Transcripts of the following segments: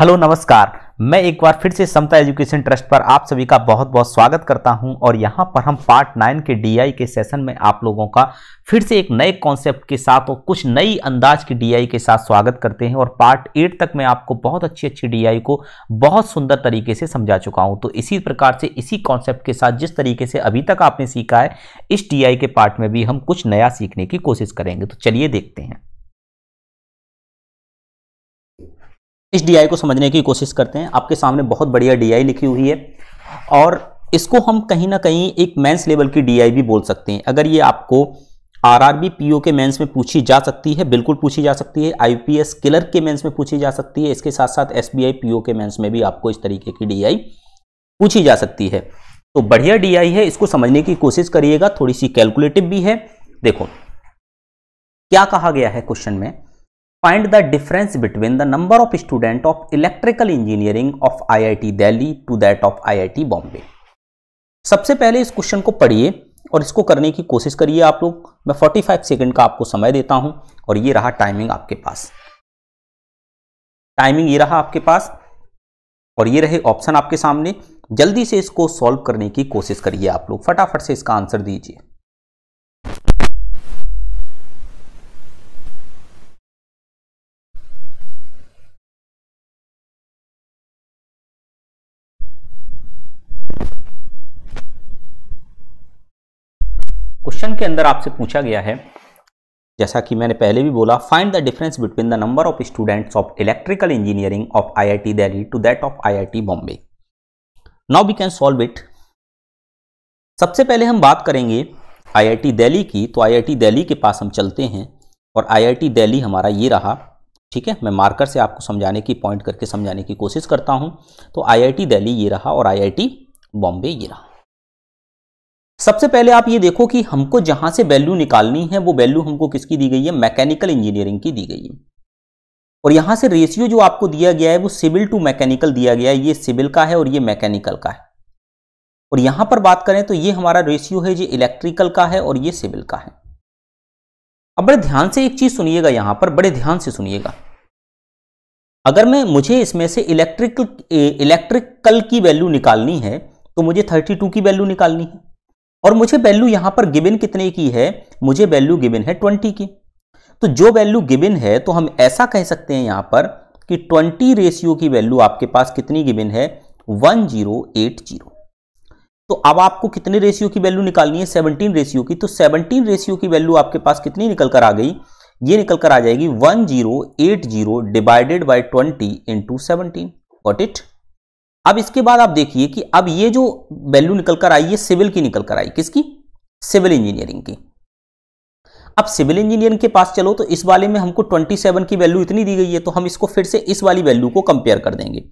Hello नमस्कार। मैं एक बार फिर से समता एजुकेशन ट्रस्ट पर आप सभी का बहुत बहुत स्वागत करता हूं और यहां पर हम पार्ट 9 के डीआई के सेशन में आप लोगों का फिर से एक नए कॉन्सेप्ट के साथ और कुछ नई अंदाज की डीआई के साथ स्वागत करते हैं। और पार्ट 8 तक मैं आपको बहुत अच्छी डीआई को बहुत सुंदर तरीके से समझा चुका हूं। तो इसी प्रकार से इसी कॉन्सेप्ट के साथ जिस तरीके से अभी तक आपने सीखा है, इस डीआई के पार्ट में भी हम कुछ नया सीखने की कोशिश करेंगे। तो चलिए देखते हैं, इस डीआई को समझने की कोशिश करते हैं। आपके सामने बहुत बढ़िया डीआई लिखी हुई है और इसको हम कहीं ना कहीं एक मेंस लेवल की डीआई भी बोल सकते हैं। अगर ये आपको आरआरबी पीओ के मेंस में पूछी जा सकती है, बिल्कुल पूछी जा सकती है। आईपीएस किलर के मेंस में पूछी जा सकती है। इसके साथ साथ एसबीआई पीओ के मेंस में भी आपको इस तरीके की डीआई पूछी जा सकती है। तो बढ़िया डीआई है, इसको समझने की कोशिश करिएगा। थोड़ी सी कैलकुलेटिव भी है। देखो क्या कहा गया है क्वेश्चन में, Find the difference between the number of students of electrical engineering of IIT Delhi to that of IIT Bombay। सबसे पहले इस क्वेश्चन को पढ़िए और इसको करने की कोशिश करिए आप लोग। मैं 45 सेकंड का आपको समय देता हूं और ये रहा टाइमिंग आपके पास। टाइमिंग ये रहा आपके पास और ये रहे ऑप्शन आपके सामने। जल्दी से इसको सॉल्व करने की कोशिश करिए आप लोग, फटाफट से इसका आंसर दीजिए। क्वेश्चन के अंदर आपसे पूछा गया है, जैसा कि मैंने पहले भी बोला, find the difference between the number of students of electrical engineering of IIT Delhi to that of IIT Bombay. Now we can solve it. सबसे पहले हम बात करेंगे आईआईटी दिल्ली की। तो आईआईटी दिल्ली के पास हम चलते हैं और आईआईटी दिल्ली हमारा ये रहा। ठीक है, मैं मार्कर से आपको समझाने की, पॉइंट करके समझाने की कोशिश करता हूं। तो आईआईटी दिल्ली ये रहा और आईआईटी बॉम्बे ये रहा। सबसे पहले आप ये देखो कि हमको जहां से वैल्यू निकालनी है वो वैल्यू हमको किसकी दी गई है, मैकेनिकल इंजीनियरिंग की दी गई है। और यहां से रेशियो जो आपको दिया गया है वो सिविल टू मैकेनिकल दिया गया है। ये सिविल का है और ये मैकेनिकल का है। और यहां पर बात करें तो ये हमारा रेशियो है जो इलेक्ट्रिकल का है और ये सिविल का है। अब बड़े ध्यान से एक चीज सुनिएगा, यहां पर बड़े ध्यान से सुनिएगा। अगर मुझे इसमें से इलेक्ट्रिकल की वैल्यू निकालनी है तो मुझे 32 की वैल्यू निकालनी है और मुझे वैल्यू यहां पर गिवन कितने की है, मुझे वैल्यू गिवन है 20 की। तो जो वैल्यू गिवन है तो हम ऐसा कह सकते हैं यहां पर कि 20 रेशियो की वैल्यू आपके पास कितनी गिवन है, 1080। तो अब आपको कितने रेशियो की वैल्यू निकालनी है, 17 रेशियो की। तो 17 रेशियो की वैल्यू आपके पास कितनी निकल कर आ गई, ये निकल कर आ जाएगी 1080 divided by 20 into 17। Got it. अब इसके बाद आप देखिए कि अब ये जो वैल्यू निकल कर आई है सिविल की निकल कर आई, किसकी, सिविल इंजीनियरिंग की। अब सिविल इंजीनियरिंग के पास चलो तो इस वाले में हमको 27 की वैल्यू इतनी दी गई है। तो हम इसको फिर से इस वाली वैल्यू को कंपेयर कर देंगे।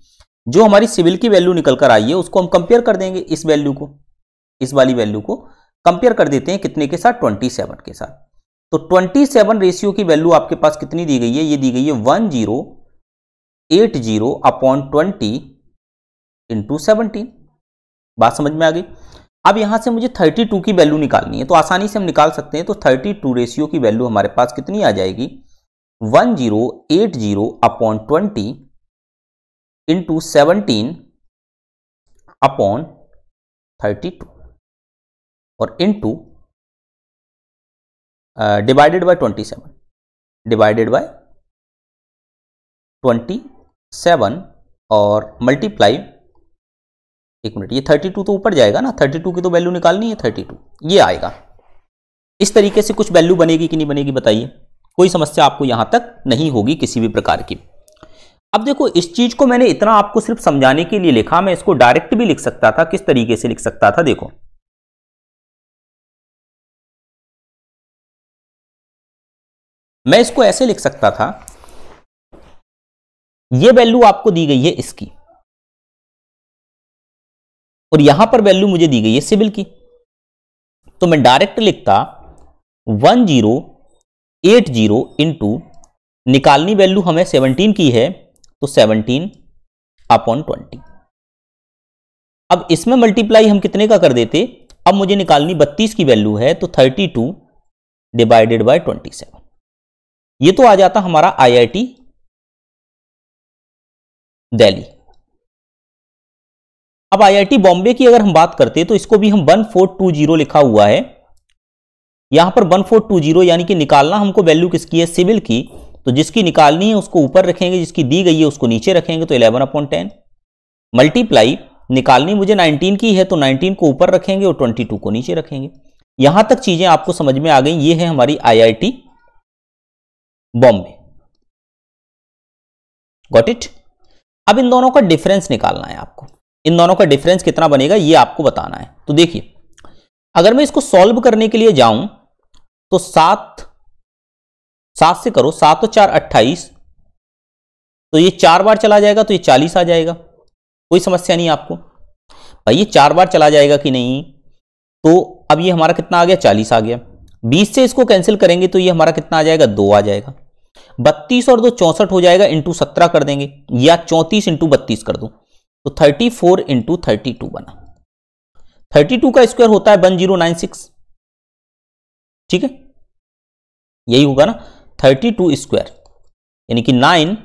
जो हमारी सिविल की वैल्यू निकल कर आई है उसको हम कंपेयर कर देंगे इस वैल्यू को, इस वाली वैल्यू को कंपेयर कर देते हैं कितने के साथ, 27 के साथ। तो 27 रेशियो की वैल्यू आपके पास कितनी दी गई है, ये दी गई है 1080 अपॉन 20 इंटू 17। बात समझ में आ गई। अब यहां से मुझे 32 की वैल्यू निकालनी है तो आसानी से हम निकाल सकते हैं। तो 32 रेशियो की वैल्यू हमारे पास कितनी आ जाएगी, 1080 अपॉन 20 इंटू 17 अपॉन 32 और into divided by 27, divided by 27 और मल्टीप्लाई, एक मिनट, ये 32 तो ऊपर जाएगा ना, 32 की तो वैल्यू निकालनी है, 32 ये आएगा। इस तरीके से कुछ वैल्यू बनेगी कि नहीं बनेगी बताइए। कोई समस्या आपको यहां तक नहीं होगी किसी भी प्रकार की। अब देखो इस चीज को मैंने इतना आपको सिर्फ समझाने के लिए लिखा, मैं इसको डायरेक्ट भी लिख सकता था। किस तरीके से लिख सकता था, देखो मैं इसको ऐसे लिख सकता था, ये वैल्यू आपको दी गई है इसकी और यहां पर वैल्यू मुझे दी गई है सिविल की। तो मैं डायरेक्ट लिखता 1080 इंटू, निकालनी वैल्यू हमें 17 की है तो 17 अपॉन 20। अब इसमें मल्टीप्लाई हम कितने का कर देते, अब मुझे निकालनी 32 की वैल्यू है तो 32 डिवाइडेड बाय 27। ये तो आ जाता हमारा आईआईटी दिल्ली। अब आईआईटी बॉम्बे की अगर हम बात करते हैं तो इसको भी हम 1420 लिखा हुआ है, यहां पर 1420 यानी कि निकालना हमको वैल्यू किसकी है, सिविल की, तो जिसकी निकालनी है उसको ऊपर रखेंगे, जिसकी दी गई है उसको नीचे रखेंगे, तो 11/10 मल्टीप्लाई, निकालनी मुझे 19 की है तो 19 को ऊपर रखेंगे और 22 को नीचे रखेंगे। यहां तक चीजें आपको समझ में आ गई। ये है हमारी आईआईटी बॉम्बे, गॉट इट। अब इन दोनों का डिफरेंस निकालना है आपको, इन दोनों का डिफरेंस कितना बनेगा ये आपको बताना है। तो देखिए, अगर मैं इसको सॉल्व करने के लिए जाऊं तो 7 से करो, 7 और 4 28, तो ये 4 बार चला जाएगा तो ये 40 आ जाएगा, कोई समस्या नहीं आपको। भाई ये 4 बार चला जाएगा कि नहीं, तो अब ये हमारा कितना आ गया, 40 आ गया। 20 से इसको कैंसिल करेंगे तो ये हमारा कितना आ जाएगा, 2 आ जाएगा। 32 और 2 64 हो जाएगा, इंटू 17 कर देंगे, या 34 इंटू 32 कर दो, तो 34 इंटू 32 बना। 32 का स्क्वायर होता है 1096, ठीक है, यही होगा ना, 32 स्क्वायर यानी कि 9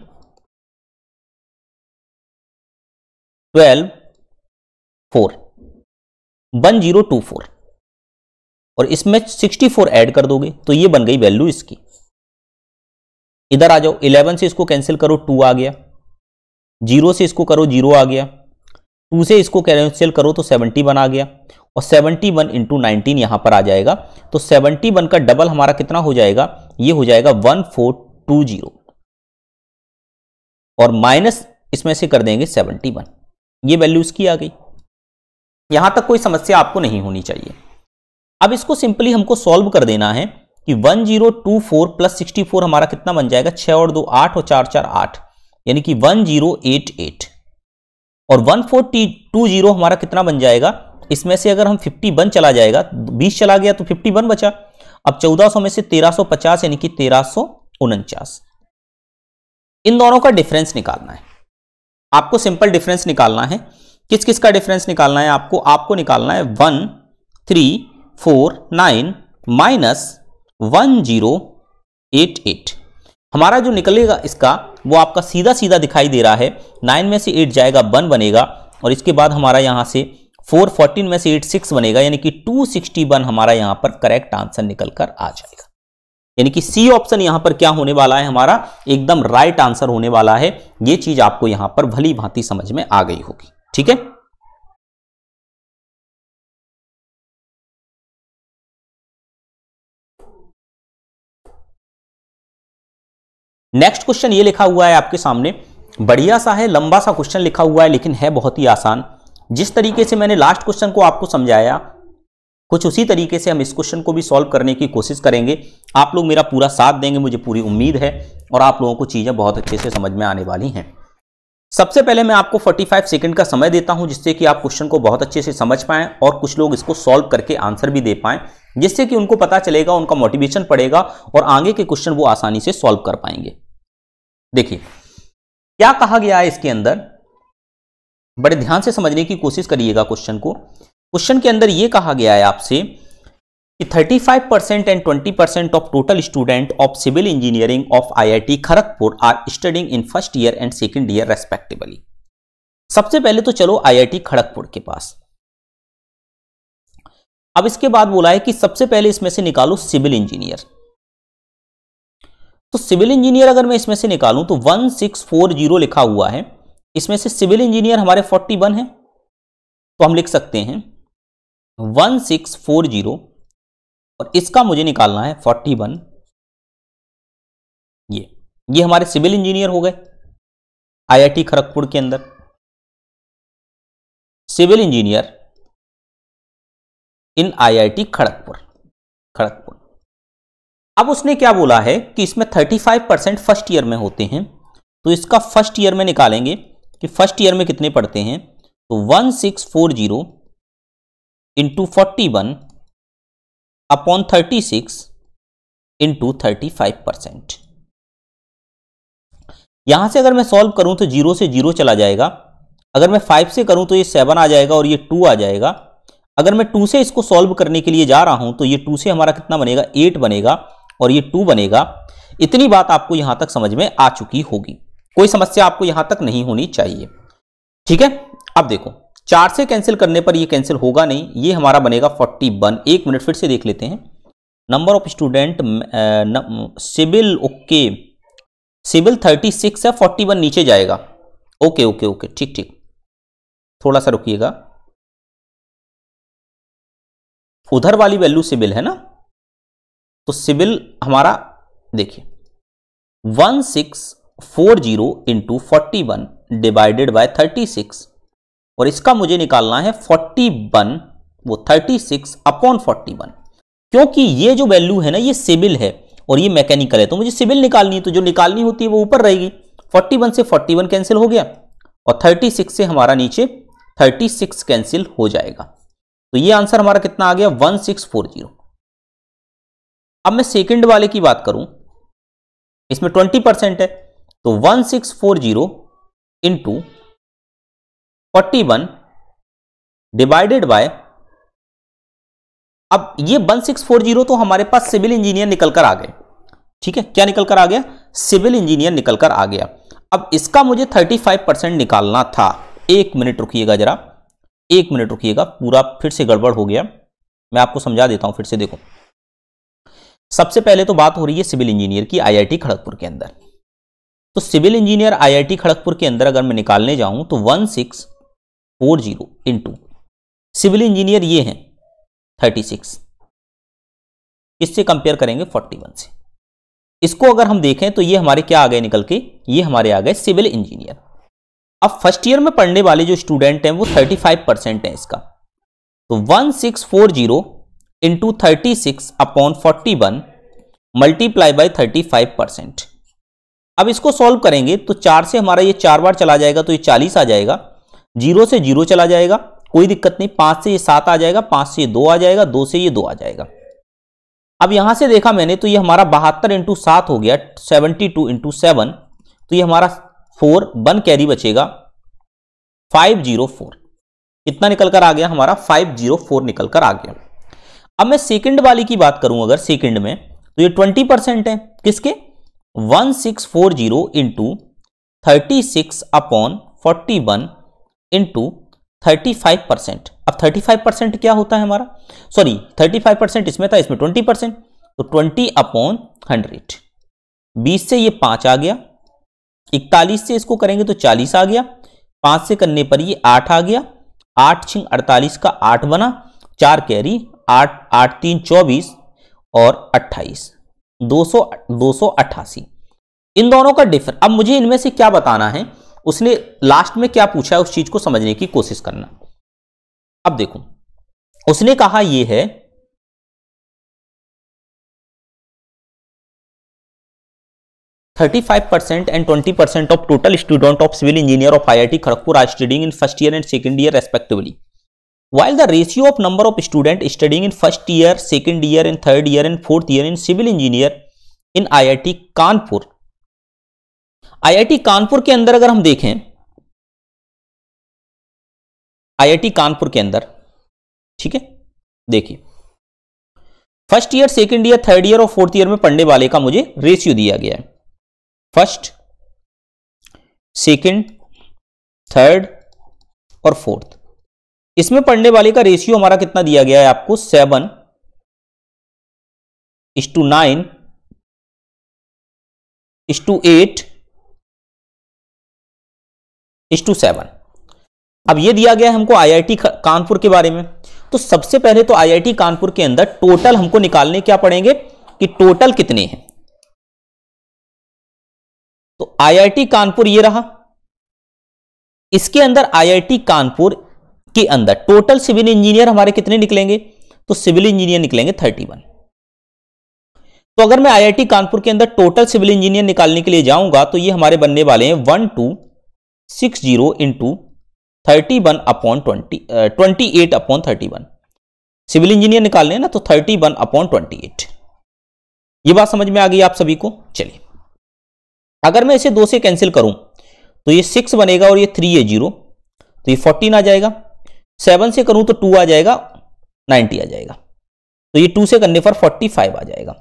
12 4 1024, और इसमें 64 ऐड कर दोगे तो ये बन गई वैल्यू इसकी। इधर आ जाओ, 11 से इसको कैंसिल करो, 2 आ गया, 0 से इसको करो, 0 आ गया, 2 से इसको कैंसिल करो तो 71 आ गया, और 71 इंटू 19 यहां पर आ जाएगा, तो 71 का डबल हमारा कितना हो जाएगा, ये हो जाएगा 1420, और माइनस इसमें से कर देंगे 71, ये वैल्यू इसकी आ गई। यहां तक कोई समस्या आपको नहीं होनी चाहिए। अब इसको सिंपली हमको सॉल्व कर देना है कि 1024 प्लस 64 हमारा कितना बन जाएगा, 6 और 2 8 और 4 4 8, यानी कि 1088, और 1420 हमारा कितना बन जाएगा, इसमें से अगर हम 51 चला जाएगा, 20 चला गया तो 51 बचा। अब 1400 में से 1350 यानी कि 1349। इन दोनों का डिफरेंस निकालना है आपको, सिंपल डिफरेंस निकालना है। किस किस का डिफरेंस निकालना है आपको निकालना है 1349 माइनस 1088। हमारा जो निकलेगा इसका वो आपका सीधा सीधा दिखाई दे रहा है, 9 में से 8 जाएगा 1 बनेगा, और इसके बाद हमारा यहां से 414 में से 8 6 बनेगा, यानी कि 261 हमारा यहां पर करेक्ट आंसर निकल कर आ जाएगा। यानी कि सी ऑप्शन यहां पर क्या होने वाला है, हमारा एकदम राइट आंसर होने वाला है। ये चीज आपको यहां पर भली भांति समझ में आ गई होगी, ठीक है। नेक्स्ट क्वेश्चन ये लिखा हुआ है आपके सामने, बढ़िया सा है, लंबा सा क्वेश्चन लिखा हुआ है, लेकिन है बहुत ही आसान। जिस तरीके से मैंने लास्ट क्वेश्चन को आपको समझाया, कुछ उसी तरीके से हम इस क्वेश्चन को भी सॉल्व करने की कोशिश करेंगे। आप लोग मेरा पूरा साथ देंगे, मुझे पूरी उम्मीद है, और आप लोगों को चीजें बहुत अच्छे से समझ में आने वाली हैं। सबसे पहले मैं आपको 45 सेकंड का समय देता हूं, जिससे कि आप क्वेश्चन को बहुत अच्छे से समझ पाएं और कुछ लोग इसको सॉल्व करके आंसर भी दे पाएं, जिससे कि उनको पता चलेगा, उनका मोटिवेशन पड़ेगा और आगे के क्वेश्चन वो आसानी से सॉल्व कर पाएंगे। देखिए क्या कहा गया है इसके अंदर, बड़े ध्यान से समझने की कोशिश करिएगा क्वेश्चन को। क्वेश्चन के अंदर यह कहा गया है आपसे कि 35% and 20% of total student of civil engineering of IIT Kharagpur are studying in first year and second year respectively. सबसे पहले तो चलो आईआईटी खड़गपुर के पास। अब इसके बाद बोला है कि सबसे पहले इसमें से निकालो सिविल इंजीनियर। तो सिविल इंजीनियर अगर मैं इसमें से निकालूं तो 1640 लिखा हुआ है, इसमें से सिविल इंजीनियर हमारे 41 है, तो हम लिख सकते हैं 1640 और इसका मुझे निकालना है 41। ये हमारे सिविल इंजीनियर हो गए आईआईटी खड़गपुर के अंदर, civil engineer in IIT Kharagpur. अब उसने क्या बोला है कि इसमें 35% फर्स्ट ईयर में होते हैं, तो इसका फर्स्ट ईयर में निकालेंगे कि फर्स्ट ईयर में कितने पढ़ते हैं, तो 1640 इंटू 41 अपॉन 36 इंटू 35%। यहां से अगर मैं सॉल्व करूं तो 0 से 0 चला जाएगा, अगर मैं 5 से करूं तो ये 7 आ जाएगा और ये 2 आ जाएगा। अगर मैं 2 से इसको सॉल्व करने के लिए जा रहा हूं तो ये 2 से हमारा कितना बनेगा, 8 बनेगा और ये 2 बनेगा। इतनी बात आपको यहां तक समझ में आ चुकी होगी। कोई समस्या आपको यहां तक नहीं होनी चाहिए। ठीक है, अब देखो 4 से कैंसिल करने पर ये कैंसिल होगा नहीं, ये हमारा बनेगा 41। एक मिनट फिर से देख लेते हैं। Number of student civil, okay civil 36 है, 41 नीचे जाएगा। ओके ओके ओके, ठीक ठीक, थोड़ा सा रुकिएगा, उधर वाली वैल्यू सिविल है ना, तो सिविल हमारा देखिए 1640 इंटू 41 डिवाइडेड बाय 36, और इसका मुझे निकालना है 41, वो 36 अपॉन 41, क्योंकि ये जो वैल्यू है ना ये सिविल है और ये मैकेनिकल है, तो मुझे सिविल निकालनी है, तो जो निकालनी होती है वो ऊपर रहेगी। 41 से 41 कैंसिल हो गया और 36 से हमारा नीचे 36 कैंसिल हो जाएगा, तो ये आंसर हमारा कितना आ गया 1640। अब मैं सेकंड वाले की बात करूं, इसमें 20% है, तो 1640 इंटू 41 डिवाइडेड बाय, अब ये 1640 तो हमारे पास सिविल इंजीनियर निकल कर आ गए। ठीक है, क्या निकल कर आ गया, सिविल इंजीनियर निकल कर आ गया। अब इसका मुझे 35% निकालना था। एक मिनट रुकिएगा जरा, एक मिनट रुकिएगा, पूरा फिर से गड़बड़ हो गया, मैं आपको समझा देता हूं फिर से। देखो सबसे पहले तो बात हो रही है सिविल इंजीनियर की आईआईटी खड़गपुर के अंदर, तो सिविल इंजीनियर आईआईटी खड़गपुर के अंदर अगर मैं निकालने जाऊं तो 1640 इंटू सिविल इंजीनियर ये हैं 36, किससे कंपेयर करेंगे 41 से। इसको अगर हम देखें तो ये हमारे क्या आ गए निकल के, ये हमारे आ गए सिविल इंजीनियर। अब फर्स्ट ईयर में पढ़ने वाले जो स्टूडेंट हैं वो 35% है इसका, तो 1640 इंटू 36 अपॉन 41 मल्टीप्लाई बाई 35%। अब इसको सॉल्व करेंगे तो 4 से हमारा ये 4 बार चला जाएगा तो ये 40 आ जाएगा, 0 से 0 चला जाएगा, कोई दिक्कत नहीं, 5 से ये 7 आ जाएगा, 5 से ये 2 आ जाएगा, 2 से ये 2 आ जाएगा। अब यहां से देखा मैंने तो ये हमारा 72 इंटू 7 हो गया, 72 इंटू 7, तो ये हमारा 4 1 कैरी बचेगा, 504 कितना निकल कर आ गया हमारा 504 निकल कर आ गया। अब मैं सेकंड वाली की बात करूं अगर सेकंड में, तो ये 20% है किसके, 1640 इंटू 36 अपॉन 41 इंटू 35%। अब 35% क्या होता है हमारा, सॉरी 35% इसमें था, इसमें 20%, तो 20 अपॉन 100, 20 से ये 5 आ गया, 41 से इसको करेंगे तो 40 आ गया, 5 से करने पर ये 8 आ गया, 8 6 48 का 8 बना, 4 कैरी, 8 8 3 24 और 28 288। इन दोनों का डिफरेंस, अब मुझे इनमें से क्या बताना है, उसने लास्ट में क्या पूछा है उस चीज को समझने की कोशिश करना। अब देखो उसने कहा ये है 35% and 20% of total student of civil engineer of IIT Kharagpur are studying in first year and second year respectively, while the ratio of number of students studying in first year, second year and third year and fourth year in civil engineer in IIT Kanpur, IIT Kanpur के अंदर अगर हम देखें, IIT Kanpur के अंदर, ठीक है, देखिए first year, second year, third year और फोर्थ ईयर में पढ़ने वाले का मुझे रेशियो दिया गया है, फर्स्ट, सेकंड, थर्ड और फोर्थ, इसमें पढ़ने वाले का रेशियो हमारा कितना दिया गया है आपको 7:9:8:7। अब ये दिया गया है हमको आईआईटी कानपुर के बारे में, तो सबसे पहले तो आईआईटी कानपुर के अंदर टोटल हमको निकालने क्या पड़ेंगे कि टोटल कितने हैं। तो आईआईटी कानपुर ये रहा, इसके अंदर आईआईटी कानपुर के अंदर टोटल सिविल इंजीनियर हमारे कितने निकलेंगे, तो सिविल इंजीनियर निकलेंगे 31। तो अगर मैं आईआईटी कानपुर के अंदर टोटल सिविल इंजीनियर निकालने के लिए जाऊंगा तो ये हमारे बनने वाले हैं 1260 into 31 upon 28 upon 31। Civil engineer निकालने हैं ना, तो 31 अपॉन 28। ये बात समझ में आ गई आप सभी को। चलिए अगर मैं इसे 2 से कैंसिल करूं तो ये 6 बनेगा और ये 3 है 0, तो ये 14 आ जाएगा। 7 से करूं तो 2 आ जाएगा, 90 आ जाएगा। तो ये 2 से करने पर 45 आ जाएगा।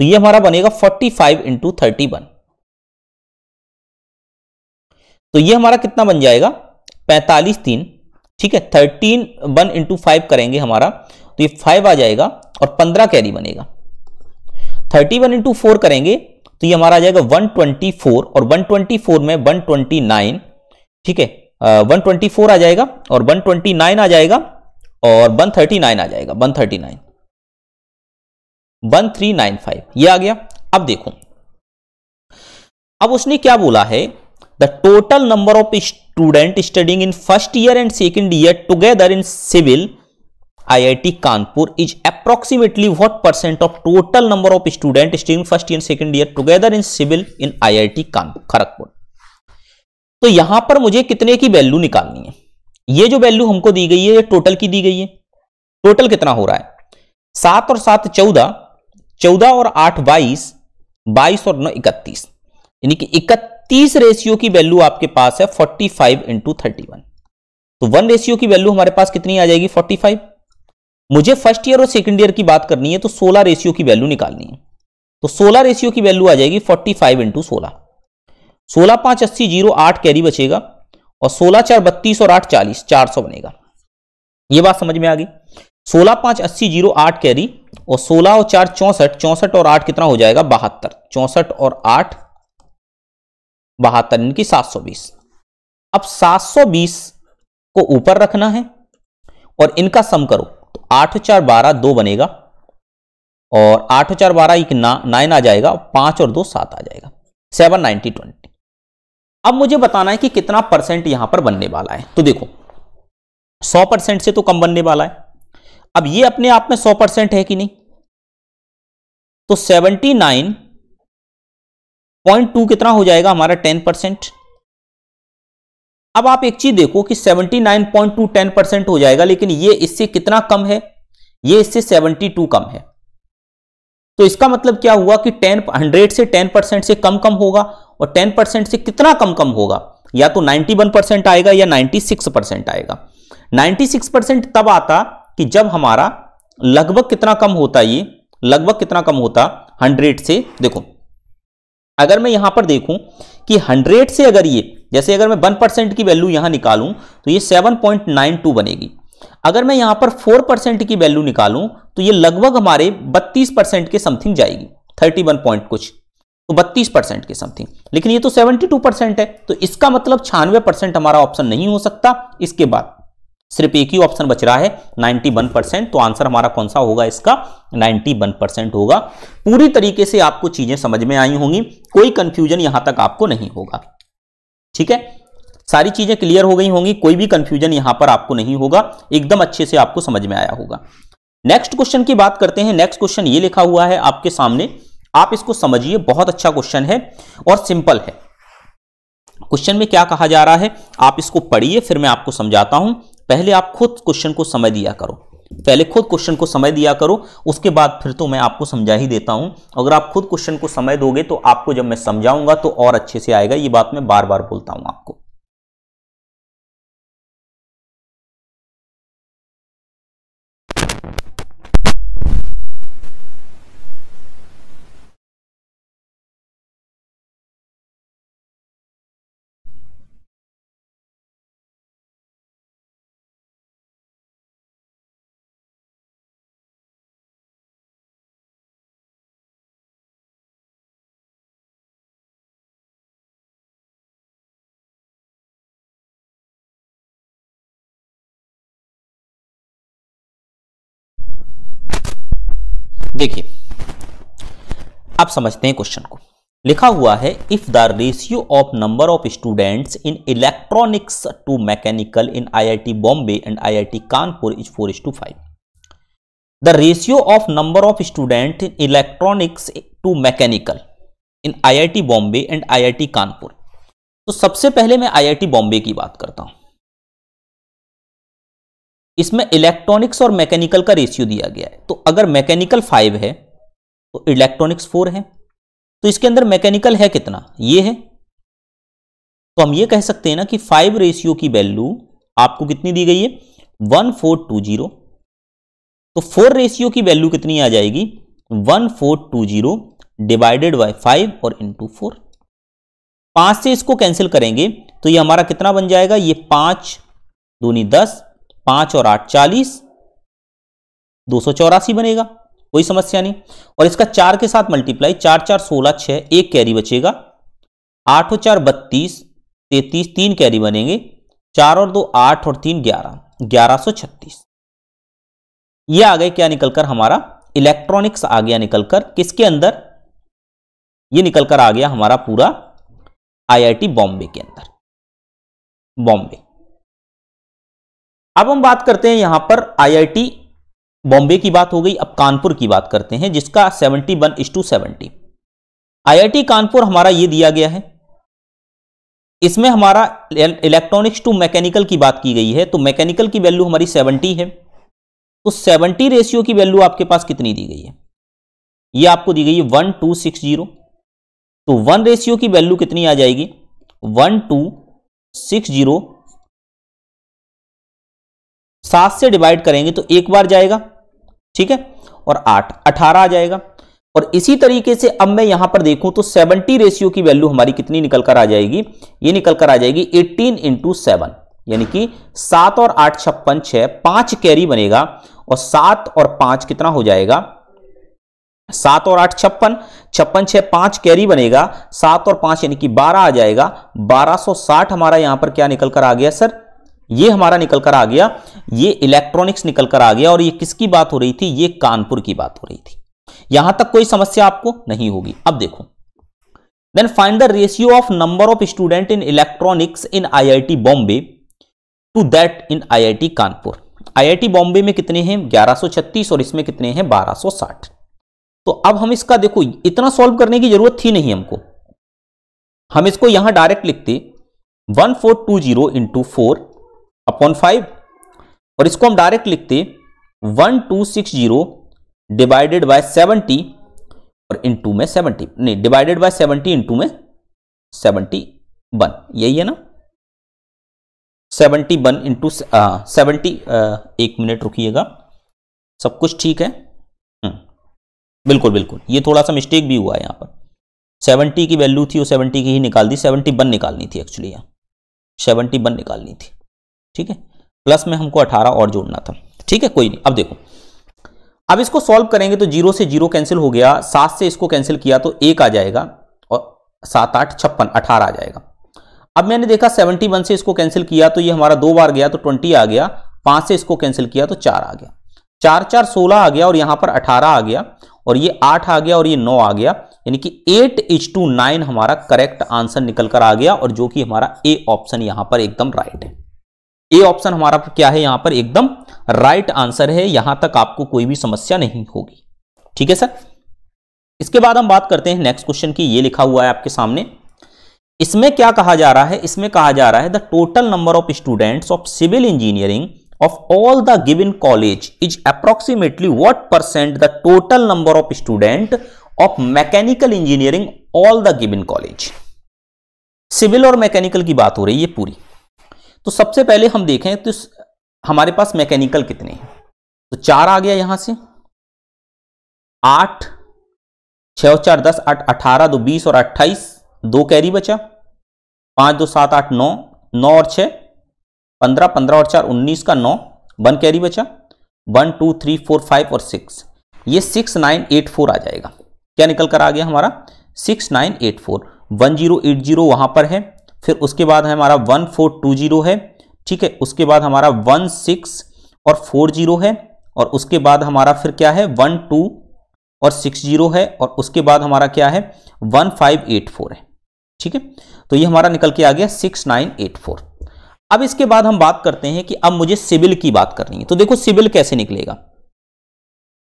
तो ये हमारा बनेगा 45 इंटू 31। तो ये हमारा कितना बन जाएगा 45 3, ठीक है। 13 1 इंटू 5 करेंगे हमारा तो ये 5 आ जाएगा और 15 कैरी बनेगा। 31 इंटू 4 करेंगे तो ये हमारा आ जाएगा 124 और 124 में 129, ठीक है। 124 आ जाएगा और 129 आ जाएगा और 139 आ जाएगा, 139 1395 ये आ गया। अब देखो, अब उसने क्या बोला है, the total number of student studying in first year and second year together in civil IIT Kanpur is approximately what percent of total number of student studying first year second year together in civil in IIT Kanpur Kharagpur. तो यहां पर मुझे कितने की value निकालनी है। ये जो वैल्यू हमको दी गई है ये टोटल की दी गई है। टोटल कितना हो रहा है, 7 और 7 14, 14 और 8 22, 22 और 9 31, यानी कि 31 रेशियो की वैल्यू आपके पास है 45 इंटू 31। तो 1 रेशियो की वैल्यू हमारे पास कितनी आ जाएगी 45। मुझे फर्स्ट ईयर और सेकंड ईयर की बात करनी है तो 16 रेशियो की वैल्यू निकालनी है। तो 16 रेशियो की वैल्यू आ जाएगी 45 इंटू 16। 16 5 80 0 8 कैरी बचेगा और 16 4 32 और 8 40, 400 बनेगा। ये बात समझ में आ गई। 16 5 80 0 8 कैरी और 16 और 4 64, 64 और 8 कितना हो जाएगा 72, 64 और 8 72 इनकी 720। अब 720 को ऊपर रखना है और इनका सम करो तो 8 4 12 2 बनेगा और 8 4 12 एक 9 आ जाएगा, 5 और 2 7 आ जाएगा, 7 90 20। अब मुझे बताना है कि कितना परसेंट यहां पर बनने वाला है। तो देखो 100% से तो कम बनने वाला है। अब ये अपने आप में 100% है कि नहीं, तो 79.2 कितना हो जाएगा हमारा 10%। अब आप एक चीज देखो कि 79.2 10% हो जाएगा, लेकिन ये इससे कितना कम है, ये इससे 72 कम है। तो इसका मतलब क्या हुआ कि 100 से 10% से कम कम होगा और 10% से कितना कम कम होगा, या तो 91% आएगा या 96% आएगा। 96% तब आता कि जब हमारा लगभग कितना कम होता, ये लगभग कितना कम होता 100 से। देखो अगर मैं यहां पर देखूं कि 100 से अगर ये, जैसे अगर मैं 1% की वैल्यू यहां निकालूं तो ये 7.92 बनेगी। अगर मैं यहां पर 4% की वैल्यू निकालूं तो ये लगभग हमारे 32% के समथिंग जाएगी, 31 पॉइंट कुछ, तो 32% के समथिंग। लेकिन ये तो 72% है, तो इसका मतलब 96% हमारा ऑप्शन नहीं हो सकता। इसके बाद सिर्फ एक ही ऑप्शन बच रहा है 91%। तो आंसर हमारा कौन सा होगा, इसका 91% होगा। पूरी तरीके से आपको चीजें समझ में आई होंगी, कोई कंफ्यूजन यहां तक आपको नहीं होगा, ठीक है। सारी चीजें क्लियर हो गई होंगी, कोई भी कंफ्यूजन यहां पर आपको नहीं होगा, एकदम अच्छे से आपको समझ में आया होगा। नेक्स्ट क्वेश्चन की बात करते हैं। नेक्स्ट क्वेश्चन ये लिखा हुआ है आपके सामने, आप इसको समझिए, बहुत अच्छा क्वेश्चन है और सिंपल है। क्वेश्चन में क्या कहा जा रहा है आप इसको पढ़िए, फिर मैं आपको समझाता हूं। पहले आप खुद क्वेश्चन को समझ दिया करो, पहले खुद क्वेश्चन को समझ दिया करो, उसके बाद फिर तो मैं आपको समझा ही देता हूं। अगर आप खुद क्वेश्चन को समझ दोगे तो आपको जब मैं समझाऊंगा तो और अच्छे से आएगा। ये बात मैं बार बार बोलता हूं आपको। देखिए आप समझते हैं क्वेश्चन को। लिखा हुआ है if the ratio of number of students in electronics to mechanical in IIT Bombay and IIT Kanpur is 4:5। The ratio of number of student in electronics to mechanical in IIT Bombay and IIT Kanpur. तो सबसे पहले मैं IIT Bombay की बात करता हूं। इसमें electronics और मैकेनिकल का रेशियो दिया गया है। तो अगर मैकेनिकल 5 है तो इलेक्ट्रॉनिक्स 4 है, तो इसके अंदर मैकेनिकल है कितना, ये है। तो हम ये कह सकते हैं ना कि 5 रेशियो की वैल्यू आपको कितनी दी गई है 1420। तो 4 रेशियो की वैल्यू कितनी आ जाएगी 1420 डिवाइडेड बाय 5 और इंटू 4। 5 से इसको कैंसिल करेंगे तो ये हमारा कितना बन जाएगा, ये 5 दूनी 10, 5 और 8 40, 284 बनेगा, कोई समस्या नहीं। और इसका 4 के साथ मल्टीप्लाई, 4 4 16 6, एक कैरी बचेगा, 8 और 4 32, 33, 3 कैरी बनेंगे, 4 और 2 8 और 3 11, 1136। ये आ गए क्या निकलकर, हमारा इलेक्ट्रॉनिक्स आ गया निकलकर किसके अंदर, ये निकलकर आ गया हमारा पूरा आईआईटी बॉम्बे के अंदर, बॉम्बे। अब हम बात करते हैं यहां पर आईआईटी बॉम्बे की बात हो गई, अब कानपुर की बात करते हैं जिसका 71:70। आईआईटी कानपुर हमारा ये दिया गया है, इसमें हमारा इलेक्ट्रॉनिक्स टू मैकेनिकल की बात की गई है, तो मैकेनिकल की वैल्यू हमारी 70 है, तो 70 रेशियो की वैल्यू आपके पास कितनी दी गई है, ये आपको दी गई है 1260। तो 1 रेशियो की वैल्यू कितनी आ जाएगी, 1260, 7 से डिवाइड करेंगे तो एक बार जाएगा, ठीक है, और 8 18 आ जाएगा। और इसी तरीके से अब मैं यहां पर देखूं तो 70 रेशियो की वैल्यू हमारी कितनी निकल कर आ जाएगी, ये निकल कर आ जाएगी 18 × 7, यानी कि 7 और 8 56 6, 5 कैरी बनेगा, और 7 और 5 कितना हो जाएगा, 7 और 8 56, 56 6 5 कैरी बनेगा, 7 और 5 यानी कि 12 आ जाएगा, 1260 हमारा यहां पर क्या निकल कर आ गया सर, ये हमारा निकल कर आ गया, ये इलेक्ट्रॉनिक्स निकल कर आ गया। और ये किसकी बात हो रही थी, ये कानपुर की बात हो रही थी। यहां तक कोई समस्या आपको नहीं होगी। अब देखो, then find the ratio of number of student in electronics in IIT Bombay to that in IIT Kanpur. IIT Bombay में कितने हैं, 1136, और इसमें कितने हैं, 1260। तो अब हम इसका देखो, इतना सॉल्व करने की जरूरत थी नहीं हमको, हम इसको यहां डायरेक्ट लिखते 1420 × 4/5, और इसको हम डायरेक्ट लिखते 1260 डिवाइडेड बाय 70, और इनटू में 70, नहीं डिवाइडेड बाय 70 इनटू में 71, यही है ना, 71 इंटू 70। एक मिनट रुकिएगा, सब कुछ ठीक है, बिल्कुल बिल्कुल, ये थोड़ा सा मिस्टेक भी हुआ है यहाँ पर, 70 की वैल्यू थी वो 70 की ही निकाल दी, 71 निकालनी थी एक्चुअली, यहाँ 71 निकालनी थी, ठीक है, प्लस में हमको 18 और जोड़ना था, ठीक है, कोई नहीं। अब देखो, अब इसको सॉल्व करेंगे तो 0 से 0 कैंसिल हो गया, 7 से इसको कैंसिल किया तो 1 आ जाएगा, और 7 8 56 18 आ जाएगा। अब मैंने देखा 71 से इसको कैंसिल किया तो ये हमारा 2 बार गया तो 20 आ गया, 5 से इसको कैंसिल किया तो 4 आ गया, 4 4 16 आ गया, और यहां पर 18 आ गया, और ये 8 आ गया, और ये 9 आ गया, यानी कि 8:9 हमारा करेक्ट आंसर निकल कर आ गया, और जो कि हमारा ए ऑप्शन यहां पर एकदम राइट है। ए ऑप्शन हमारा क्या है, यहां पर एकदम राइट आंसर है, यहां तक आपको कोई भी समस्या नहीं होगी, ठीक है सर। इसके बाद हम बात करते हैं नेक्स्ट क्वेश्चन की, ये लिखा हुआ है आपके सामने, इसमें क्या कहा जा रहा है, इसमें कहा जा रहा है the total number of students of civil engineering of all the given college is approximately what percent the total number of student of mechanical engineering all the given college। Civil और मैकेनिकल की बात हो रही है पूरी। तो सबसे पहले हम देखें तो हमारे पास मैकेनिकल कितने हैं, तो 4 आ गया यहां से, 8 6 और 4 10 8 18 2 20 और 28, 2 कैरी बचा, 5 2 7 8 9, 9 और 6 15, 15 और 4 19 का 9, 1 कैरी बचा, 1 2 3 4 5 और 6, ये 6984 आ जाएगा। क्या निकल कर आ गया हमारा, 6984। 1080 वहां पर है, फिर उसके बाद है हमारा 1420 है, ठीक है, उसके बाद हमारा 16 और 40 है, और उसके बाद हमारा फिर क्या है 12 और 60 है, और उसके बाद हमारा क्या है 1584 है, ठीक है। तो ये हमारा निकल के आ गया 6984। अब इसके बाद हम बात करते हैं कि अब मुझे सिविल की बात करनी है। तो देखो सिविल कैसे निकलेगा,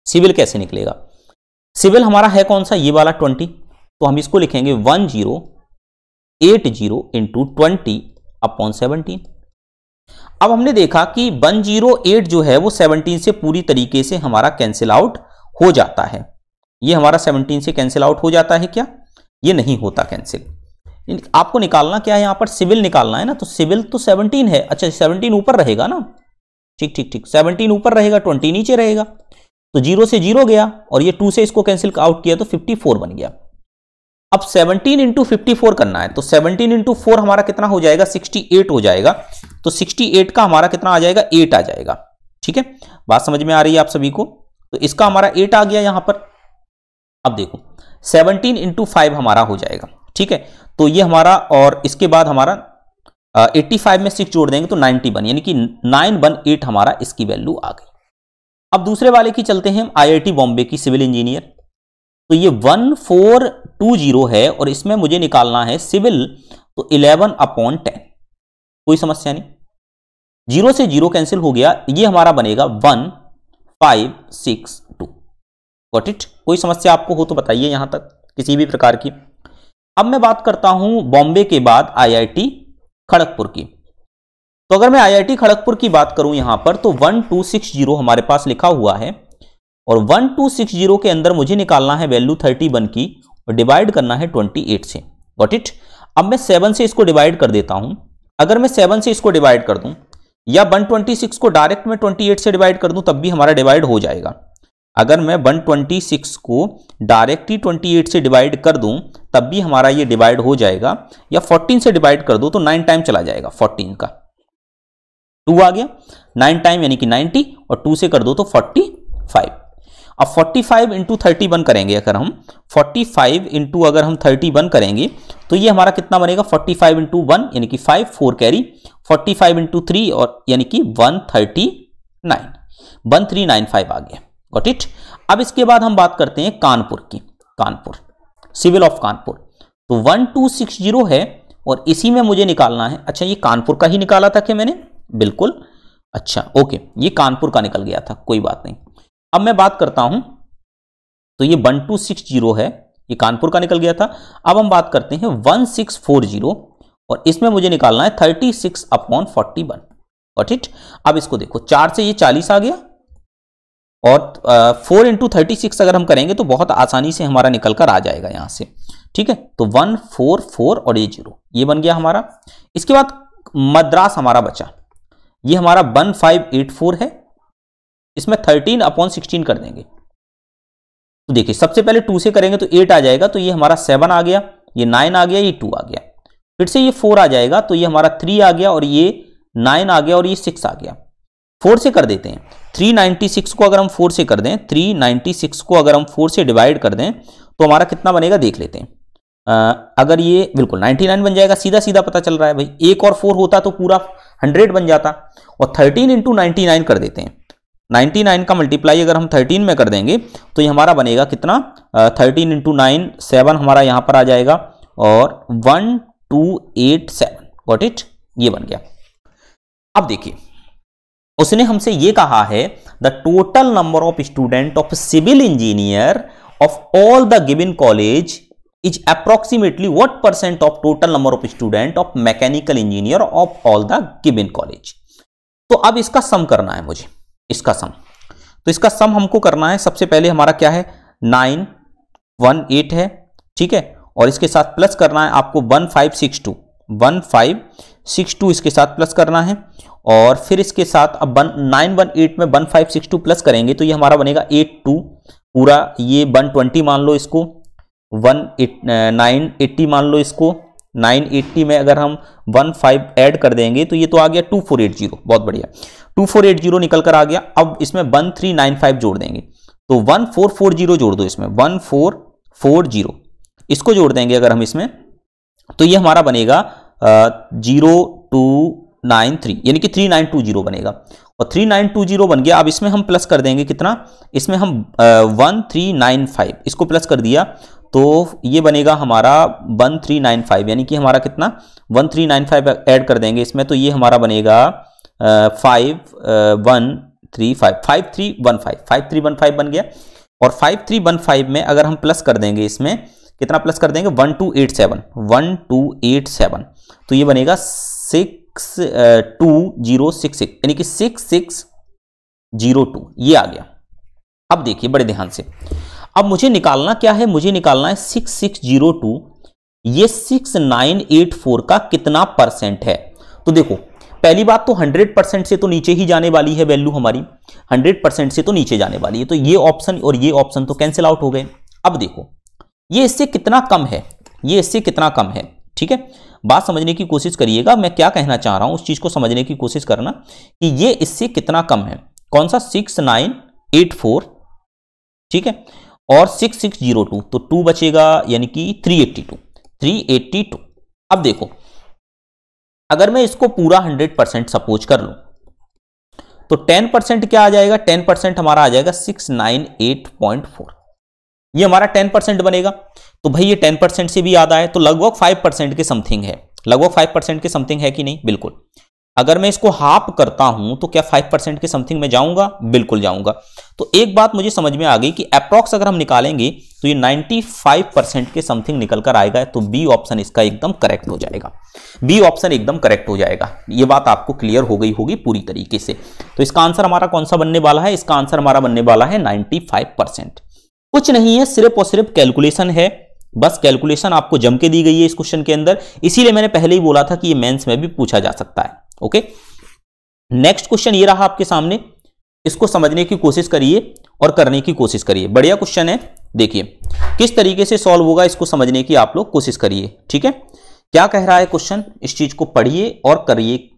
सिविल कैसे निकलेगा, सिविल हमारा है कौन सा, ये वाला 20, तो हम इसको लिखेंगे 1080 इंटू 20/17। अब हमने देखा कि 108 जो है वो 17 से पूरी तरीके से हमारा कैंसिल आउट हो जाता है, ये हमारा 17 से कैंसिल आउट हो जाता है क्या, ये नहीं होता कैंसिल। आपको निकालना क्या है, यहां पर सिविल निकालना है ना, तो सिविल तो 17 है, अच्छा 17 ऊपर रहेगा ना, ठीक ठीक ठीक, 17 ऊपर रहेगा, 20 नीचे रहेगा, तो 0 से 0 गया, और ये 2 से इसको कैंसिल आउट किया तो 54 बन गया। अब 17 इंटू 54 करना है, तो 17 इंटू 4 हमारा कितना हो जाएगा, 68 हो जाएगा। तो 68 का हमारा कितना आ जाएगा, 8 आ जाएगा। ठीक है, बात समझ में आ रही है आप सभी को। तो इसका हमारा 8 आ गया यहां पर। अब देखो 17 इंटू 5 हमारा हो जाएगा। ठीक है, तो ये हमारा, और इसके बाद हमारा 85 में 6 जोड़ देंगे तो 91, यानी कि 918 हमारा इसकी वैल्यू आ गई। अब दूसरे वाले की चलते हैं, आईआईटी बॉम्बे की सिविल इंजीनियर। तो ये 1420 है और इसमें मुझे निकालना है सिविल, तो 11/10। कोई समस्या नहीं, 0 से 0 कैंसिल हो गया, ये हमारा बनेगा 1562। Got it? कोई समस्या आपको हो तो बताइए यहां तक किसी भी प्रकार की। अब मैं बात करता हूं बॉम्बे के बाद आईआईटी खड़गपुर की। तो अगर मैं आईआईटी खड़गपुर की बात करूं यहां पर, तो 1260 हमारे पास लिखा हुआ है और 1260 के अंदर मुझे निकालना है वैल्यू 31 की और डिवाइड करना है 28 से। Got it? अब मैं 7 से इसको डिवाइड कर देता हूं। अगर मैं 7 से इसको डिवाइड कर दूं या 126 को डायरेक्ट में 28 से डिवाइड कर दूं तब भी हमारा डिवाइड हो जाएगा। अगर मैं 126 को डायरेक्ट ही 28 से डिवाइड कर दूं तब भी हमारा ये डिवाइड हो जाएगा, या 14 से डिवाइड कर दूं तो 9 टाइम चला जाएगा, 14 का 2 आ गया, 9 टाइम यानी कि 90, और 2 से कर दो तो 45। अब 45 इंटू 31 करेंगे, अगर हम 45 इंटू अगर हम 31 करेंगे तो ये हमारा कितना बनेगा, 45 इंटू 1 यानी कि 5, 4 कैरी, 45 इंटू 3 और यानी कि 139, 1395 आ गया। Got it? अब इसके बाद हम बात करते हैं कानपुर की, कानपुर सिविल ऑफ कानपुर। तो 1260 है और इसी में मुझे निकालना है, अच्छा ये कानपुर का ही निकाला था क्या मैंने, बिल्कुल, अच्छा ओके, ये कानपुर का निकल गया था, कोई बात नहीं। अब मैं बात करता हूं, तो ये 1260 है, ये कानपुर का निकल गया था। अब हम बात करते हैं 1640 और इसमें मुझे निकालना है 36/41। Got it? अब इसको देखो, 4 से ये 40 आ गया और 4 इंटू 36 अगर हम करेंगे तो बहुत आसानी से हमारा निकल कर आ जाएगा यहां से। ठीक है, तो 144 और ये 0, ये बन गया हमारा। इसके बाद मद्रास हमारा बचा, ये हमारा 1584 है, इसमें 13/16 कर देंगे। तो देखिए सबसे पहले 2 से करेंगे तो 8 आ जाएगा, तो ये हमारा 7 आ गया, ये 9 आ गया, ये 2 आ गया, फिर से ये 4 आ जाएगा, तो ये हमारा 3 आ गया और ये 9 आ गया और ये 6 आ गया। 4 से कर देते हैं, 396 को अगर हम 4 से कर दें, 396 को अगर हम 4 से डिवाइड कर दें तो हमारा कितना बनेगा देख लेते हैं। अगर ये बिल्कुल 99 बन जाएगा, सीधा सीधा पता चल रहा है भाई, 1 और 4 होता तो पूरा 100 बन जाता। और 13 इंटू 99 कर देते हैं, 99 का मल्टीप्लाई अगर हम 13 में कर देंगे तो ये हमारा बनेगा कितना, 13 इंटू 9 7 हमारा यहां पर आ जाएगा और 1287। Got it? ये बन गया। अब देखिए उसने हमसे ये कहा है the total number of student of civil engineer of all the given college is approximately what percent of total number of student of mechanical engineer of all the given college. तो अब इसका सम करना है मुझे, इसका सम। तो इसका सम हमको करना है, सबसे पहले हमारा क्या है, 918 है, ठीक है, और इसके साथ प्लस करना है आपको 1562 इसके साथ प्लस करना है, और फिर इसके साथ अब 918 में 1562 प्लस करेंगे तो ये हमारा बनेगा 82 पूरा, ये 120 मान लो इसको, 980 मान लो इसको, 980 में अगर हम 15 ऐड कर देंगे तो ये तो आ गया 2480। बहुत बढ़िया, 2480 निकल कर आ गया। अब इसमें 1395 जोड़ देंगे तो 1440 जोड़ दो इसमें, 1440 इसको जोड़ देंगे अगर हम इसमें तो ये हमारा बनेगा 0293 यानी कि 3920 बनेगा, और 3920 बन गया। अब इसमें हम प्लस कर देंगे कितना, इसमें हम 1395 इसको प्लस कर दिया तो ये बनेगा हमारा 1395 यानी कि हमारा कितना 1395 ऐड कर देंगे इसमें तो ये हमारा बनेगा 5315 बन गया। और 5315 में अगर हम प्लस कर देंगे इसमें कितना प्लस कर देंगे 1287 तो ये बनेगा 62066 यानी कि 6602 ये आ गया। अब देखिए बड़े ध्यान से, अब मुझे निकालना क्या है, मुझे निकालना है 6602 ये 6984 का कितना परसेंट है। तो देखो पहली बात तो 100% से तो नीचे ही जाने वाली है वैल्यू हमारी, 100% से तो नीचे जाने वाली है, तो ये ऑप्शन और ये ऑप्शन तो कैंसिल आउट हो गए। अब देखो ये इससे कितना कम है, ये इससे कितना कम है। ठीक है, बात समझने की कोशिश करिएगा, मैं क्या कहना चाह रहा हूं उस चीज को समझने की कोशिश करना कि ये इससे कितना कम है। कौन सा? 6984, ठीक है, और 6602, तो 2 बचेगा यानी कि 382। अब देखो, अगर मैं इसको पूरा 100% सपोज कर लूं तो 10% क्या आ जाएगा? 10% हमारा आ जाएगा 698.4, ये हमारा 10% बनेगा। तो भाई ये 10% से भी याद आए तो लगभग 5% के समथिंग है, लगभग 5% के समथिंग है कि नहीं? बिल्कुल। अगर मैं इसको हाफ करता हूं तो क्या 5% के समथिंग में जाऊंगा? बिल्कुल जाऊंगा। तो एक बात मुझे समझ में आ गई कि अप्रॉक्स अगर हम निकालेंगे तो ये 95% के समथिंग निकल कर आएगा, तो बी ऑप्शन इसका एकदम करेक्ट हो जाएगा, बी ऑप्शन एकदम करेक्ट हो जाएगा। ये बात आपको क्लियर हो गई होगी पूरी तरीके से। तो इसका आंसर हमारा कौन सा बनने वाला है? इसका आंसर हमारा बनने वाला है 95%। कुछ नहीं है, सिर्फ और सिर्फ कैलकुलेशन है, बस कैलकुलेशन आपको जम के दी गई है इस क्वेश्चन के अंदर, इसीलिए मैंने पहले ही बोला था कि ये मेंस में भी पूछा जा सकता है। ओके, नेक्स्ट क्वेश्चन ये रहा आपके सामने, इसको समझने की कोशिश करिए और करने की कोशिश करिए। बढ़िया क्वेश्चन है, देखिए किस तरीके से सॉल्व होगा इसको समझने की आप लोग कोशिश करिए। ठीक है, क्या कह रहा है क्वेश्चन, इस चीज को पढ़िए और करिए।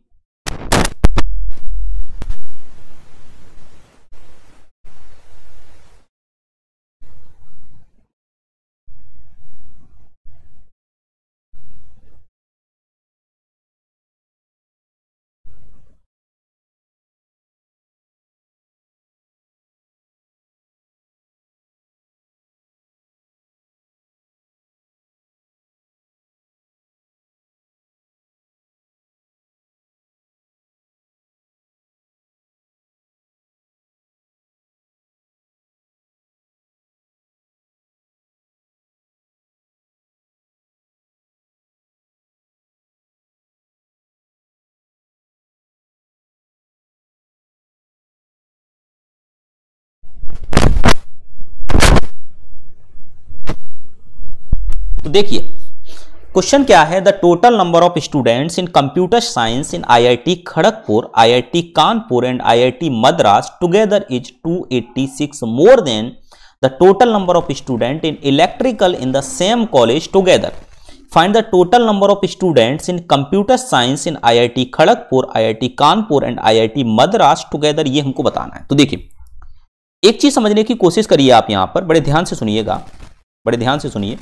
तो देखिए क्वेश्चन क्या है, the total number of students in computer science in IIT Kharagpur, IIT Kanpur and IIT Madras together is 286 more than the total number of student in electrical in the same college together. Find the total number of students in computer science in IIT Kharagpur, IIT Kanpur and IIT Madras together, ये हमको बताना है। तो देखिए एक चीज समझने की कोशिश करिए आप, यहां पर बड़े ध्यान से सुनिएगा, बड़े ध्यान से सुनिए।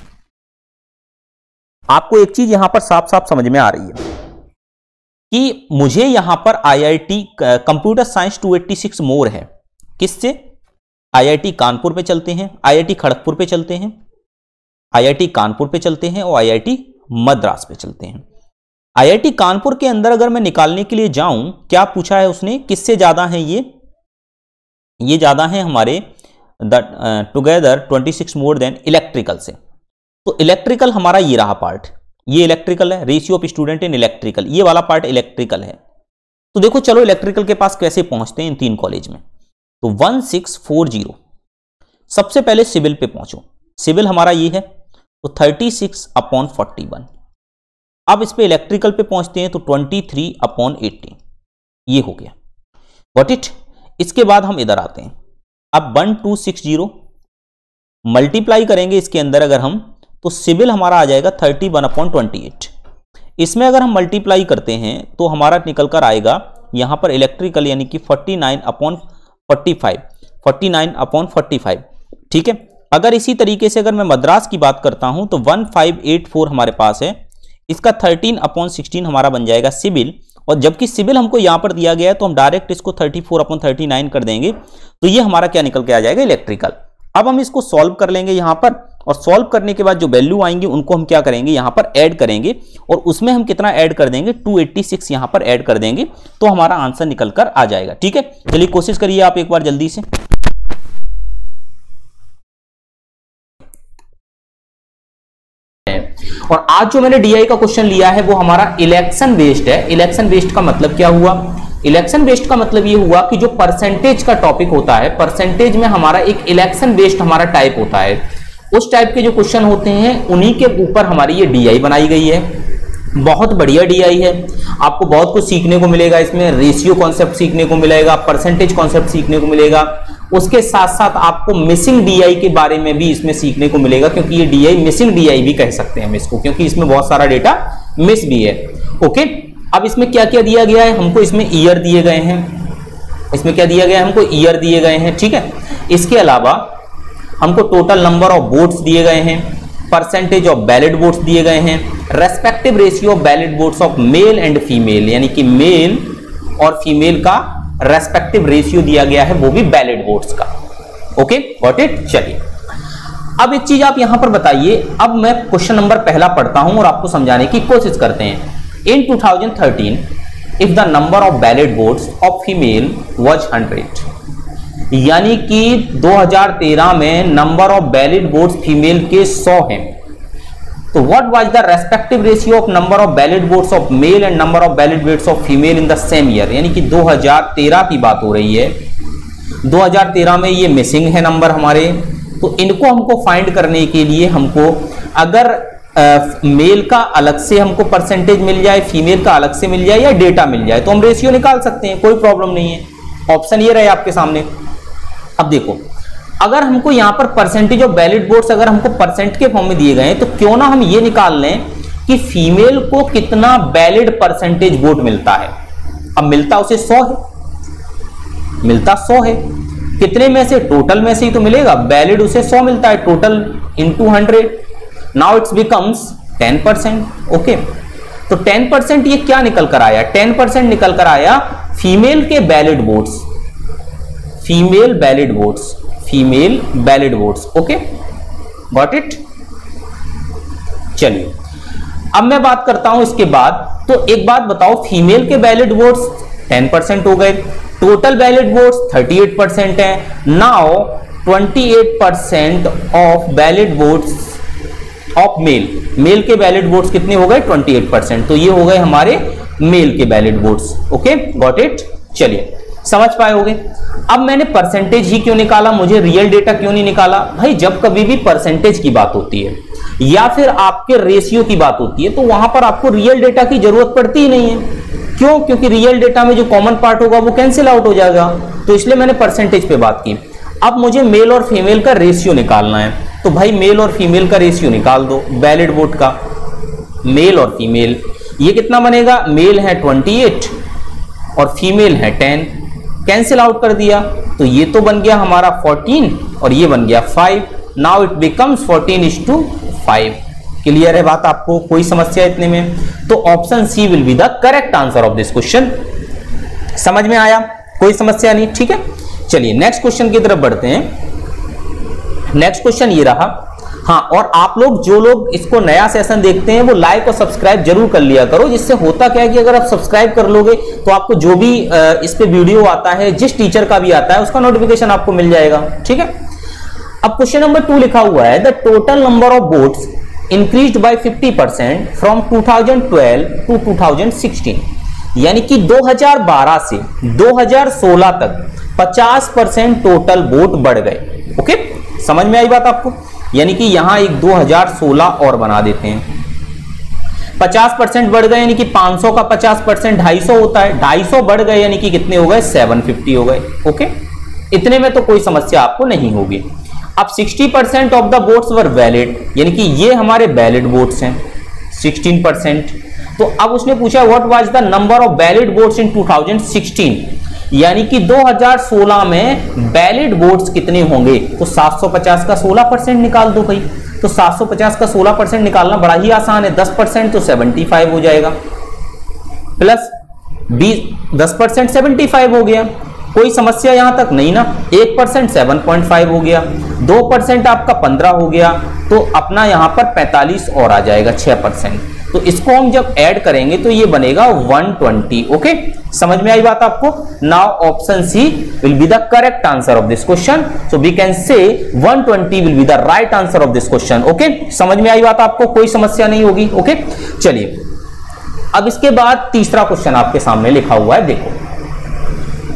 आपको एक चीज यहां पर साफ साफ समझ में आ रही है कि मुझे यहां पर आईआईटी कंप्यूटर साइंस 286 मोर है, किससे? आईआईटी कानपुर पे चलते हैं, आईआईटी खड़गपुर पे चलते हैं, आईआईटी कानपुर पे चलते हैं और आईआईटी मद्रास पे चलते हैं। आईआईटी कानपुर के अंदर अगर मैं निकालने के लिए जाऊं, क्या पूछा है उसने, किससे ज्यादा है ये ज्यादा है हमारे टुगेदर 26 मोर देन इलेक्ट्रिकल से। तो इलेक्ट्रिकल हमारा ये रहा पार्ट, ये इलेक्ट्रिकल है, ratio of student in electrical, ये वाला पार्ट इलेक्ट्रिकल है। तो देखो चलो इलेक्ट्रिकल के पास कैसे पहुंचते हैं इन तीन कॉलेज में। तो 1640 सबसे पहले सिविल पे पहुंचो, सिविल हमारा ये है, तो 36/41। अब इस पे इलेक्ट्रिकल पे पहुंचते हैं तो 23/18, ये हो गया, गॉट इट। इसके बाद हम इधर आते हैं, अब 1260 मल्टीप्लाई करेंगे इसके अंदर अगर हम, तो सिविल हमारा आ जाएगा 31/28। इसमें अगर हम मल्टीप्लाई करते हैं तो हमारा निकल कर आएगा यहां पर इलेक्ट्रिकल यानी कि 49/45। ठीक है, अगर इसी तरीके से अगर मैं मद्रास की बात करता हूं तो 1584 हमारे पास है, इसका 13/16 हमारा बन जाएगा सिविल, और जबकि सिविल हमको यहां पर दिया गया है तो हम डायरेक्ट इसको 34/39 कर देंगे, तो ये हमारा क्या निकल के आ जाएगा, इलेक्ट्रिकल। अब हम इसको सॉल्व कर लेंगे यहां पर, और सॉल्व करने के बाद जो वैल्यू आएंगे उनको हम क्या करेंगे, यहां पर ऐड करेंगे, और उसमें हम कितना ऐड कर देंगे, 286 यहां पर ऐड कर देंगे, तो हमारा आंसर निकल कर आ जाएगा। ठीक है, चलिए कोशिश करिए आप एक बार जल्दी से। और आज जो मैंने डीआई का क्वेश्चन लिया है वो हमारा इलेक्शन बेस्ड है। इलेक्शन बेस्ड का मतलब क्या हुआ, इलेक्शन बेस्ड का मतलब ये हुआ कि जो परसेंटेज का टॉपिक होता है, परसेंटेज में हमारा एक इलेक्शन बेस्ड हमारा टाइप होता है, उस टाइप के जो क्वेश्चन होते हैं उन्हीं के ऊपर हमारी ये डीआई बनाई गई है। बहुत बढ़िया डीआई है, आपको बहुत कुछ सीखने को मिलेगा इसमें, रेशियो कॉन्सेप्ट सीखने को मिलेगा, परसेंटेज कॉन्सेप्ट सीखने को मिलेगा, उसके साथ साथ आपको मिसिंग डीआई के बारे में भी इसमें सीखने को मिलेगा, क्योंकि ये डीआई मिसिंग डीआई भी कह सकते हैं हम इसको, क्योंकि इसमें बहुत सारा डेटा मिस भी है। ओके, अब इसमें क्या क्या दिया गया है हमको, इसमें ईयर दिए गए हैं, इसमें क्या दिया गया है हमको, ईयर दिए गए हैं, ठीक है। इसके अलावा हमको टोटल नंबर ऑफ वोट्स दिए गए हैं, परसेंटेज ऑफ बैलेट वोट्स दिए गए हैं, respective ratio of ballot votes of male and female, यानी कि मेल और फीमेल का रेस्पेक्टिव रेशियो दिया गया है, वो भी बैलेट वोट्स का। Okay, got it. चलिए अब एक चीज आप यहां पर बताइए, अब मैं क्वेश्चन नंबर पहला पढ़ता हूं और आपको समझाने की कोशिश करते हैं। इन 2013 if the number of ballot votes of female was 100, यानी कि 2013 में number of ballot votes female के 100 हैं, तो what was the respective ratio of number of ballot votes of male and number of ballot votes of female in the same year, यानी कि 2013 की बात हो रही है। 2013 में ये मिसिंग है नंबर हमारे, तो इनको हमको फाइंड करने के लिए हमको अगर मेल का अलग से हमको परसेंटेज मिल जाए, फीमेल का अलग से मिल जाए या डेटा मिल जाए, तो हम रेशियो निकाल सकते हैं, कोई प्रॉब्लम नहीं है। ऑप्शन ये रहे आपके सामने। अब देखो, अगर हमको यहां पर परसेंटेज ऑफ बैलेट वोट्स अगर हमको परसेंट के फॉर्म में दिए गए हैं, तो क्यों ना हम ये निकाल लें कि फीमेल को कितना बैलेट परसेंटेज वोट मिलता है। अब मिलता उसे 100 है, मिलता 100 है, कितने में से, टोटल में से ही तो मिलेगा, बैलेट उसे 100 मिलता है, total into 100, now it's becomes 10%। Okay, तो 10% ये क्या निकल कर आया, 10% निकल कर आया फीमेल के ballot votes, female ballot votes, female ballot votes. Okay, got it. चलिए अब मैं बात करता हूं इसके बाद, तो एक बात बताओ, फीमेल के बैलेट वोट्स 10% हो गए, टोटल बैलेट वोट्स 38% है, now 28% of ballot votes of male, male के बैलेट वोट्स कितने हो गए, 28%, तो ये हो गए हमारे मेल के ballot votes. Okay, got it. चलिए समझ पाए होगे। अब मैंने परसेंटेज ही क्यों निकाला, मुझे रियल डेटा क्यों नहीं निकाला? भाई जब कभी भी परसेंटेज की बात होती है या फिर आपके रेशियो की बात होती है, तो वहां पर आपको रियल डेटा की जरूरत पड़ती ही नहीं है। क्यों? क्योंकि रियल डेटा में जो कॉमन पार्ट होगा वो कैंसिल आउट हो जाएगा, तो इसलिए मैंने परसेंटेज पे बात की। अब मुझे मेल और फीमेल का रेशियो निकालना है, तो भाई मेल और फीमेल का रेशियो निकाल दो बैलेट वोट का, मेल और फीमेल। ये कितना बनेगा, मेल है 28 और फीमेल है 10, कैंसिल आउट कर दिया, तो ये तो बन गया हमारा 14 और ये बन गया 5। Now it becomes 14:5। क्लियर है बात आपको, कोई समस्या इतने में? तो option C will be the correct answer of this question. समझ में आया, कोई समस्या नहीं, ठीक है। चलिए नेक्स्ट क्वेश्चन की तरफ बढ़ते हैं। नेक्स्ट क्वेश्चन ये रहा, हाँ, और आप लोग जो लोग इसको नया सेशन देखते हैं वो लाइक और सब्सक्राइब जरूर कर लिया करो। जिससे होता क्या है कि अगर आप सब्सक्राइब कर लोगे तो आपको जो भी इस पे वीडियो आता है, जिस टीचर का भी आता है, उसका नोटिफिकेशन आपको मिल जाएगा, ठीक है। अब क्वेश्चन नंबर 2 लिखा हुआ है, the total number of votes increased by 50% from 2012 to 2016, यानी कि 2012 से 2016 तक 50% टोटल वोट बढ़ गए। ओके, समझ में आई बात आपको? यानी कि यहां एक 2016 और बना देते हैं, 50% बढ़ गए, यानी कि 500 का 50% 250 होता है, 250 बढ़ गए यानी कि कितने हो गए, 750 हो गए। ओके, इतने में तो कोई समस्या आपको नहीं होगी। अब 60% of the votes were valid, यानी कि ये हमारे वैलिड वोट्स हैं 16%। तो अब उसने पूछा what was the number of valid votes in 2016, यानी कि 2016 में वैलिड वोट्स कितने होंगे, तो 750 का 16% निकाल दो भाई। तो 750 का 16% निकालना बड़ा ही आसान है, 10% तो 75 हो जाएगा, प्लस 10% 75 हो गया, कोई समस्या यहां तक नहीं ना। 1% 7.5 हो गया, 2% आपका 15 हो गया, तो अपना यहां पर 45 और आ जाएगा 6%। तो इसको हम जब ऐड करेंगे तो ये बनेगा 120। ओके, समझ में आई बात आपको? Now option C will be the correct answer of this question, so we can say 120 will be the right answer of this question. Okay, समझ में आई बात आपको, कोई समस्या नहीं होगी। ओके, चलिए अब इसके बाद तीसरा क्वेश्चन आपके सामने लिखा हुआ है, देखो।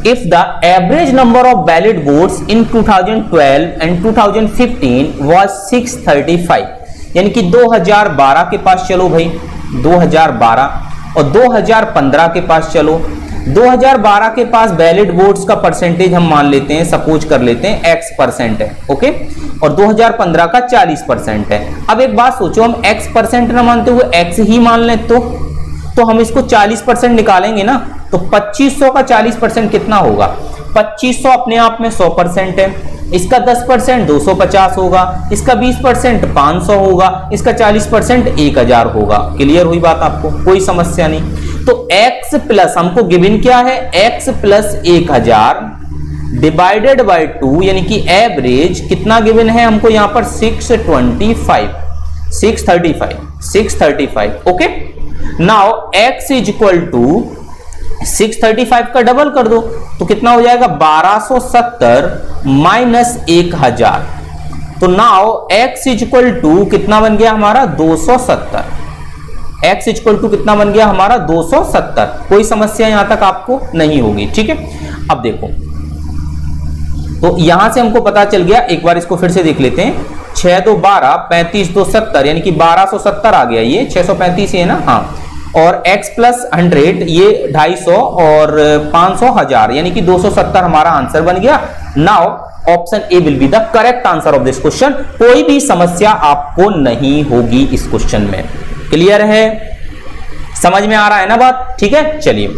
If the average number of valid votes in 2012 and 2015 was 635, यानी कि 2012 के पास चलो भाई, 2012 और 2015 के पास चलो, 2012 के पास वैलिड वोट्स का परसेंटेज हम मान लेते हैं, सपोज कर लेते हैं x% है, ओके, और 2015 का 40% है। अब एक बात सोचो, हम x% ना मानते हुए x ही मान लें तो हम इसको 40% निकालेंगे ना, तो 2500 का 40% कितना होगा? 2500 अपने आप में 100% है, इसका 10% 250 होगा, इसका 20% 500 होगा, इसका 40% 1000 होगा। क्लियर हुई बात आपको? कोई समस्या नहीं। तो x प्लस, हमको गिवन क्या है, x प्लस 1000 डिवाइडेड बाय 2, यानी कि एवरेज कितना गिवन है हमको यहाँ पर? 635, okay. Now x is equal to 635 का डबल कर दो तो कितना हो जाएगा? 1270 माइनस 1000। तो now x is equal to कितना बन गया हमारा? 270। x इज इक्वल टू कितना बन गया हमारा? 270। कोई समस्या यहां तक आपको नहीं होगी, ठीक है। अब देखो, तो यहां से हमको पता चल गया, एक बार इसको फिर से देख लेते हैं। 6 2 12, 35 2 70, यानी कि 1270 आ गया। ये 635 है ना, हाँ। और x प्लस 100, ये 250 और 500 1000, यानी कि 270 हमारा आंसर बन गया। Now option A will be the correct answer of this question. कोई भी समस्या आपको नहीं होगी इस क्वेश्चन में। क्लियर है? समझ में आ रहा है ना बात? ठीक है, चलिए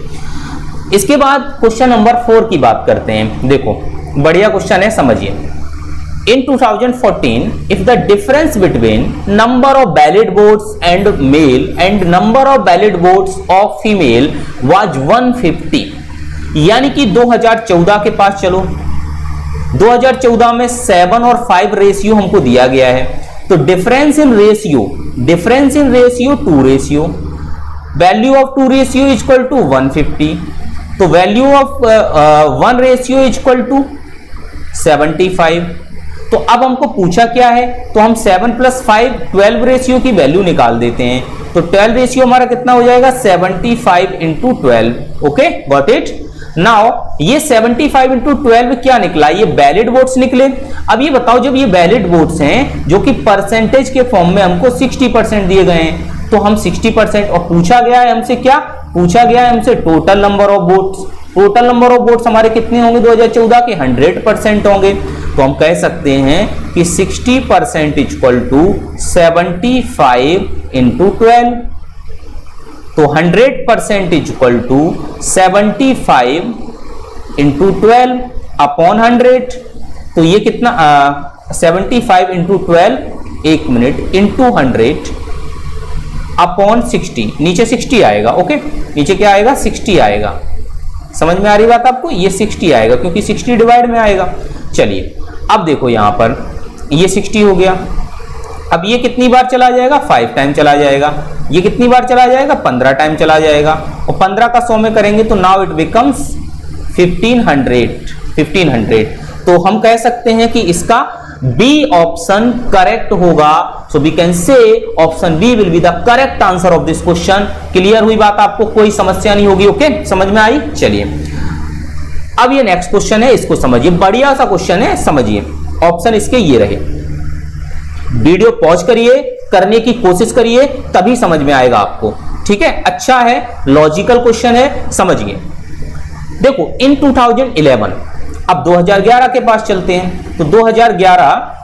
इसके बाद क्वेश्चन नंबर 4 की बात करते हैं। देखो बढ़िया क्वेश्चन है, समझिए। In 2014, if the difference between number of valid votes and male and number of valid votes of female was 150, यानी कि 2014 के पास चलो, 2014 में 7 और 5 रेशियो हमको दिया गया है। तो difference in ratio 2 ratio, value of 2 ratio is equal to 150। तो value of 1 ratio is equal to 75। तो अब हमको पूछा क्या है, तो हम 7 + 5 12 रेशियो की वैल्यू निकाल देते हैं। तो 12 रेशियो हमारा कितना हो जाएगा? 75 × 12। Okay, got it. नाउ ये 75 × 12 क्या निकला? ये वैलिड वोट्स निकले। अब ये बताओ, जब ये वैलिड वोट्स हैं जो कि परसेंटेज के फॉर्म में हमको 60% दिए गए हैं, तो हम 60%, और पूछा गया है हमसे क्या? पूछा गया है हमसे total number of votes. Total number of votes हमारे कितने होंगे 2014 के? 100% होंगे। तो हम कह सकते हैं कि 60% इज इक्वल टू 75 × 12। तो 100% इज इक्वल टू 75 × 12 अपॉन 100। तो ये कितना 75 × 12, एक मिनट, इंटू 100 अपॉन 60, नीचे 60 आएगा। ओके, नीचे क्या आएगा? 60 आएगा। समझ में आ रही बात आपको? ये 60 आएगा क्योंकि 60 डिवाइड में आएगा। चलिए अब देखो यहां पर ये 60 हो गया। अब ये कितनी बार चला जाएगा? 5 टाइम चला जाएगा। ये कितनी बार चला जाएगा? 15 टाइम चला जाएगा। और 15 का 100 में करेंगे तो नाउ इट बिकम्स 1500। तो हम कह सकते हैं कि इसका बी ऑप्शन करेक्ट होगा। So we can say option B will be the correct answer of this question. Clear हुई बात आपको? कोई समस्या नहीं होगी। ओके, समझ में आई? चलिए अब ये नेक्स्ट क्वेश्चन है, इसको समझिए। बढ़िया सा क्वेश्चन है, समझिए। ऑप्शन इसके ये रहे। वीडियो पॉज करिए, करने की कोशिश करिए, तभी समझ में आएगा आपको। ठीक है, अच्छा है, लॉजिकल क्वेश्चन है, समझिए। देखो इन 2011, अब 2011 के पास चलते हैं। तो 2011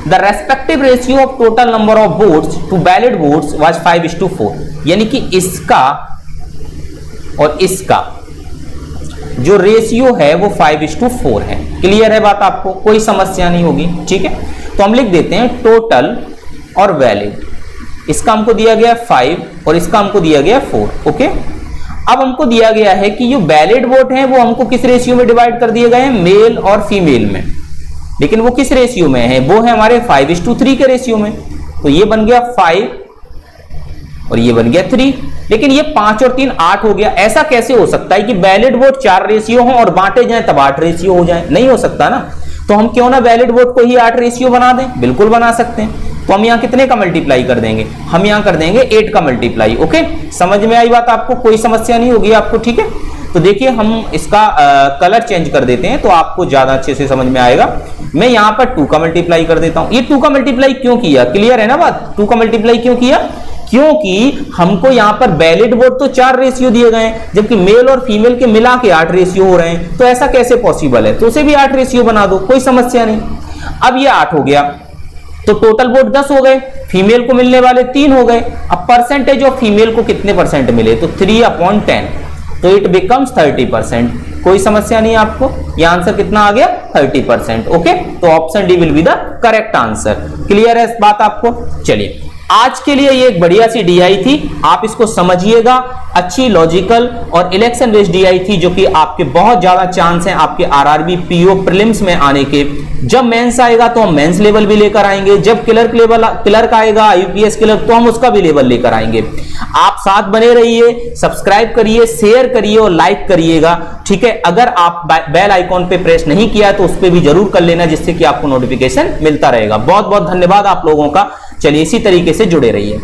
the respective ratio of total number of votes to valid votes was 5:4, यानी कि इसका और इसका जो रेशियो है वो 5:4 है। क्लियर है बात आपको? कोई समस्या नहीं होगी। ठीक है, तो हम लिख देते हैं टोटल और वैलिड। इसका हमको दिया गया 5 और इसका हमको दिया गया 4। ओके, अब हमको दिया गया है कि जो वैलिड वोट हैं वो हमको किस रेशियो में डिवाइड कर दिए गए हैं? मेल और फीमेल में। लेकिन वो किस रेशियो में है? वो है हमारे 5:3 के रेशियो में। तो ये बन गया 5 और ये बन गया 3। लेकिन ये 5 और 3 8 हो गया। ऐसा कैसे हो सकता है कि वैलिड वोट 4 रेशियो हो और बांटे जाए तब 8 रेशियो हो जाए? नहीं हो सकता ना। तो हम क्यों ना वैलिड वोट को ही 8 रेशियो बना दें? बिल्कुल बना सकते हैं। तो हम यहाँ कितने का मल्टीप्लाई कर देंगे? हम यहाँ कर देंगे 8 का मल्टीप्लाई। ओके, समझ में आई बात आपको? कोई समस्या नहीं होगी आपको। ठीक है, तो देखिए हम इसका कलर चेंज कर देते हैं तो आपको ज्यादा अच्छे से समझ में आएगा। मैं यहाँ पर 2 का मल्टीप्लाई कर देता हूँ। ये 2 का मल्टीप्लाई क्यों किया? क्लियर है ना बात? 2 का मल्टीप्लाई क्यों किया? क्योंकि हमको यहां पर वैलिड वोट तो 4 रेशियो दिए गए हैं, जबकि मेल और फीमेल के मिला के 8 रेशियो हो रहे हैं, तो ऐसा कैसे पॉसिबल है? तो उसे भी 8 रेशियो बना दो, कोई समस्या नहीं। अब ये 8 हो गया तो टोटल वोट 10 हो गए, फीमेल को मिलने वाले 3 हो गए। अब परसेंटेज ऑफ फीमेल को कितने परसेंट मिले? तो 3/10, तो इट बिकम्स 30%। कोई समस्या नहीं आपको, यह आंसर कितना आ गया? 30%। ओके, तो option D will be the correct answer. Clear है इस बात आपको? चलिए, आज के लिए ये एक बढ़िया सी डीआई थी, आप इसको समझिएगा। अच्छी लॉजिकल और इलेक्शन बेस्ड डीआई थी, जो कि आपके बहुत ज्यादा चांस हैं आपके आरआरबी पीओ प्रीलिम्स में आने के। जब मेंस आएगा तो हम मेंस लेवल भी लेकर आएंगे, जब क्लर्क आएगा यूपीएस क्लर्क, तो हम उसका भी लेवल लेकर आएंगे। आप साथ बने रहिए, सब्सक्राइब करिए, शेयर करिए और लाइक करिएगा, ठीक है। अगर आप बेल आइकॉन पे प्रेस नहीं किया तो उस पर भी जरूर कर लेना, जिससे कि आपको नोटिफिकेशन मिलता रहेगा। बहुत बहुत धन्यवाद आप लोगों का। चलिए, इसी तरीके से जुड़े रहिए।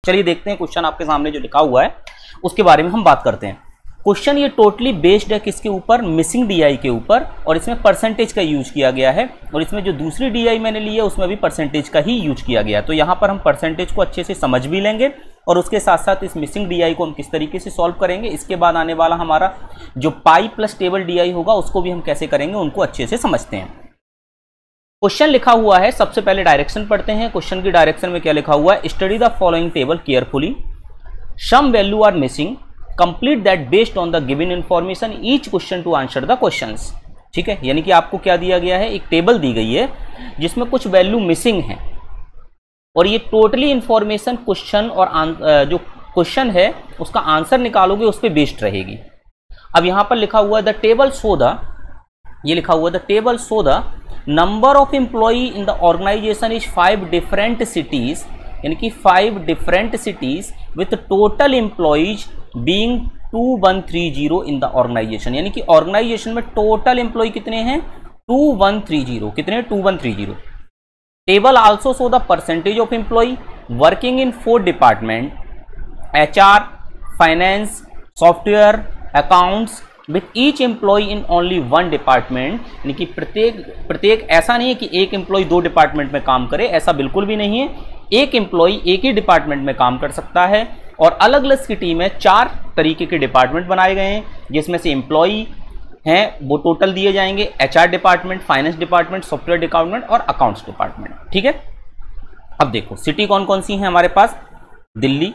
चलिए देखते हैं क्वेश्चन आपके सामने जो लिखा हुआ है उसके बारे में हम बात करते हैं। क्वेश्चन ये टोटली बेस्ड है किसके ऊपर, मिसिंग डीआई के ऊपर, और इसमें परसेंटेज का यूज किया गया है, और इसमें जो दूसरी डीआई मैंने ली है उसमें भी परसेंटेज का ही यूज किया गया है। तो यहाँ पर हम परसेंटेज को अच्छे से समझ भी लेंगे और उसके साथ साथ इस मिसिंग डीआई को हम किस तरीके से सॉल्व करेंगे, इसके बाद आने वाला हमारा जो पाई प्लस टेबल डीआई होगा उसको भी हम कैसे करेंगे उनको अच्छे से समझते हैं। क्वेश्चन लिखा हुआ है, सबसे पहले डायरेक्शन पढ़ते हैं। क्वेश्चन की डायरेक्शन में क्या लिखा हुआ है, study the following table carefully, some value are missing, complete that based on the given information, each question to answer the questions. ठीक है, यानी कि आपको क्या दिया गया है, एक टेबल दी गई है जिसमें कुछ वैल्यू मिसिंग है और ये टोटली इंफॉर्मेशन क्वेश्चन और जो क्वेश्चन है उसका आंसर निकालोगे उस पर बेस्ड रहेगी। अब यहां पर लिखा हुआ है द टेबल शो द, ये लिखा हुआ है the table show the number of employee in the organization is 5 different cities, यानी कि 5 different cities with total employees being 2130 in the organization, यानी कि ऑर्गेनाइजेशन में टोटल एम्प्लॉय कितने हैं 2130, कितने 2130। Table also show the percentage of employee working in 4 department, HR, finance, software, accounts, with each employee in only 1 department, यानी कि प्रत्येक ऐसा नहीं है कि एक एम्प्लॉय 2 डिपार्टमेंट में काम करे, ऐसा बिल्कुल भी नहीं है। एक एम्प्लॉय एक ही डिपार्टमेंट में काम कर सकता है और अलग अलग सिटी में 4 तरीके के डिपार्टमेंट बनाए गए हैं जिसमें से एम्प्लॉय हैं वो टोटल दिए जाएंगे, HR department, finance department, software department और अकाउंट्स डिपार्टमेंट। ठीक है, अब देखो सिटी कौन कौन सी हैं हमारे पास, दिल्ली,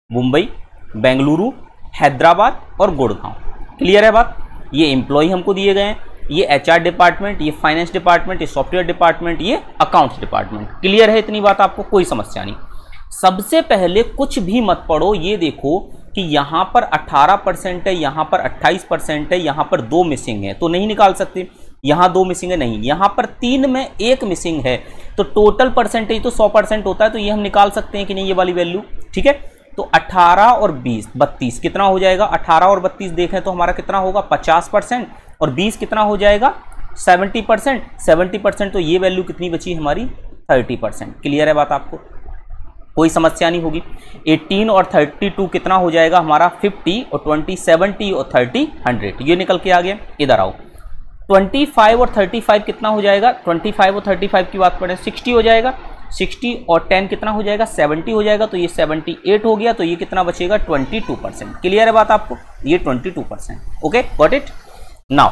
मुंबई, बेंगलुरु, हैदराबाद और गुड़गांव। क्लियर है बात, ये एम्प्लॉय हमको दिए गए हैं, ये HR डिपार्टमेंट, ये फाइनेंस डिपार्टमेंट, ये सॉफ्टवेयर डिपार्टमेंट, ये अकाउंट्स डिपार्टमेंट। क्लियर है इतनी बात, आपको कोई समस्या नहीं। सबसे पहले कुछ भी मत पढ़ो, ये देखो कि यहाँ पर 18% है, यहाँ पर 28% है, यहाँ पर 2 मिसिंग है तो नहीं निकाल सकते, यहाँ 2 मिसिंग है नहीं, यहाँ पर 3 में 1 मिसिंग है तो टोटल परसेंटेज तो 100% होता है, तो ये हम निकाल सकते हैं कि नहीं ये वाली वैल्यू। ठीक है, तो 18 और 20 32 कितना हो जाएगा, 18 और 32 देखें तो हमारा कितना होगा 50%, और 20 कितना हो जाएगा 70%, 70% तो ये वैल्यू कितनी बची हमारी 30%। क्लियर है बात, आपको कोई समस्या नहीं होगी। 18 और 32 कितना हो जाएगा हमारा 50, और 20 70 और 30 100, ये निकल के आ गया। इधर आओ, 25 और 35 कितना हो जाएगा, 25 और 35 की बात करें 60 हो जाएगा, 60 और 10 कितना हो जाएगा 70 हो जाएगा, तो ये 78 हो गया, तो ये कितना बचेगा 22%। क्लियर है बात आपको, ये 22%। Okay, got it. नाउ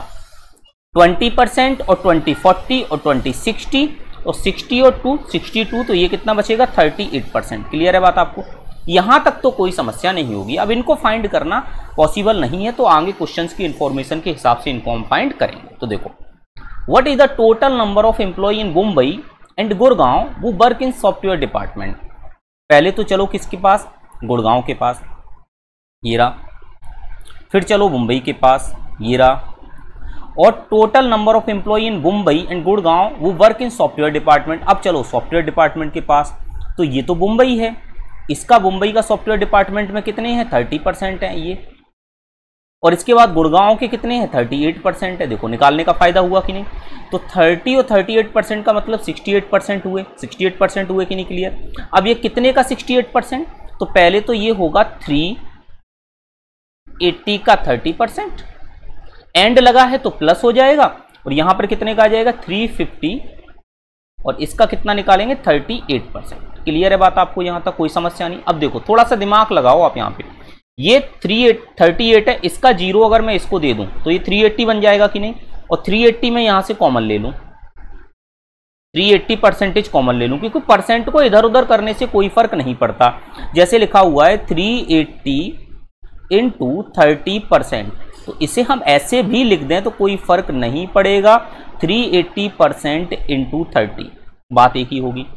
20% और 20 40 और 20 60 और 60 और 2 62, तो ये कितना बचेगा 38%। क्लियर है बात आपको, यहां तक तो कोई समस्या नहीं होगी। अब इनको फाइंड करना पॉसिबल नहीं है तो आगे क्वेश्चंस की इंफॉर्मेशन के हिसाब से इनको हम फाइंड करेंगे। तो देखो, what is the total number of employee in Mumbai and Gurgaon who work in software department. पहले तो चलो किसके पास, गुड़गांव के पास, ये रहा, फिर चलो मुंबई के पास, ये रहा, और total number of employee in Mumbai and Gurgaon who work in software department. अब चलो सॉफ्टवेयर डिपार्टमेंट के पास, तो ये तो मुंबई है, इसका मुंबई का सॉफ्टवेयर डिपार्टमेंट में कितने हैं 30% है ये, और इसके बाद गुड़गांव के कितने हैं 38% है। देखो निकालने का फायदा हुआ कि नहीं, तो 30 और 38% का मतलब 68% हुए, 68% हुए कि नहीं। क्लियर। अब ये कितने का 68%, तो पहले तो ये होगा 380 का 30%, एंड लगा है तो प्लस हो जाएगा, और यहां पर कितने का आ जाएगा 350, और इसका कितना निकालेंगे 38%। क्लियर है बात आपको, यहां तक कोई समस्या नहीं। अब देखो थोड़ा सा दिमाग लगाओ आप, यहां पे ये 38 है, इसका 0 अगर मैं इसको दे दूं तो ये 380 बन जाएगा कि नहीं, और 380 में यहां से कॉमन ले लूं, 380% कॉमन ले लूं, क्योंकि परसेंट को इधर उधर करने से कोई फर्क नहीं पड़ता। जैसे लिखा हुआ है 380 इंटू 30%, तो इसे हम ऐसे भी लिख दें तो कोई फर्क नहीं पड़ेगा, 380% इंटू 30, बात एक ही होगी।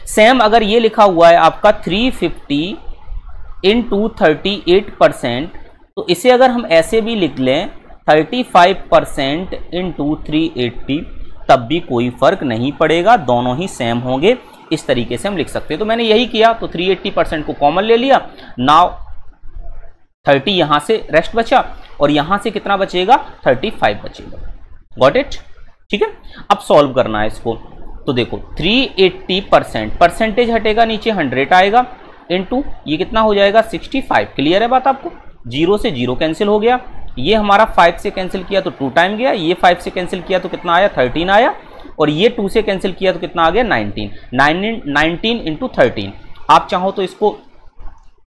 सेम अगर ये लिखा हुआ है आपका 350 इंटू 38%, तो इसे अगर हम ऐसे भी लिख लें 35% इंटू 380, तब भी कोई फर्क नहीं पड़ेगा, दोनों ही सेम होंगे। इस तरीके से हम लिख सकते हैं। तो मैंने यही किया, तो 380% को कॉमन ले लिया, नाउ 30 यहां से रेस्ट बचा, और यहां से कितना बचेगा 35 बचेगा। गॉट इट, ठीक है। अब सॉल्व करना है इसको, तो देखो 380% परसेंटेज हटेगा, नीचे 100 आएगा, इंटू ये कितना हो जाएगा 65। क्लियर है बात आपको? 0 से 0 कैंसिल हो गया, ये हमारा 5 से कैंसिल किया तो 2 टाइम गया, ये 5 से कैंसिल किया तो कितना आया 13 आया, और ये 2 से कैंसिल किया तो कितना आ गया 19 इंटू 13। आप चाहो तो इसको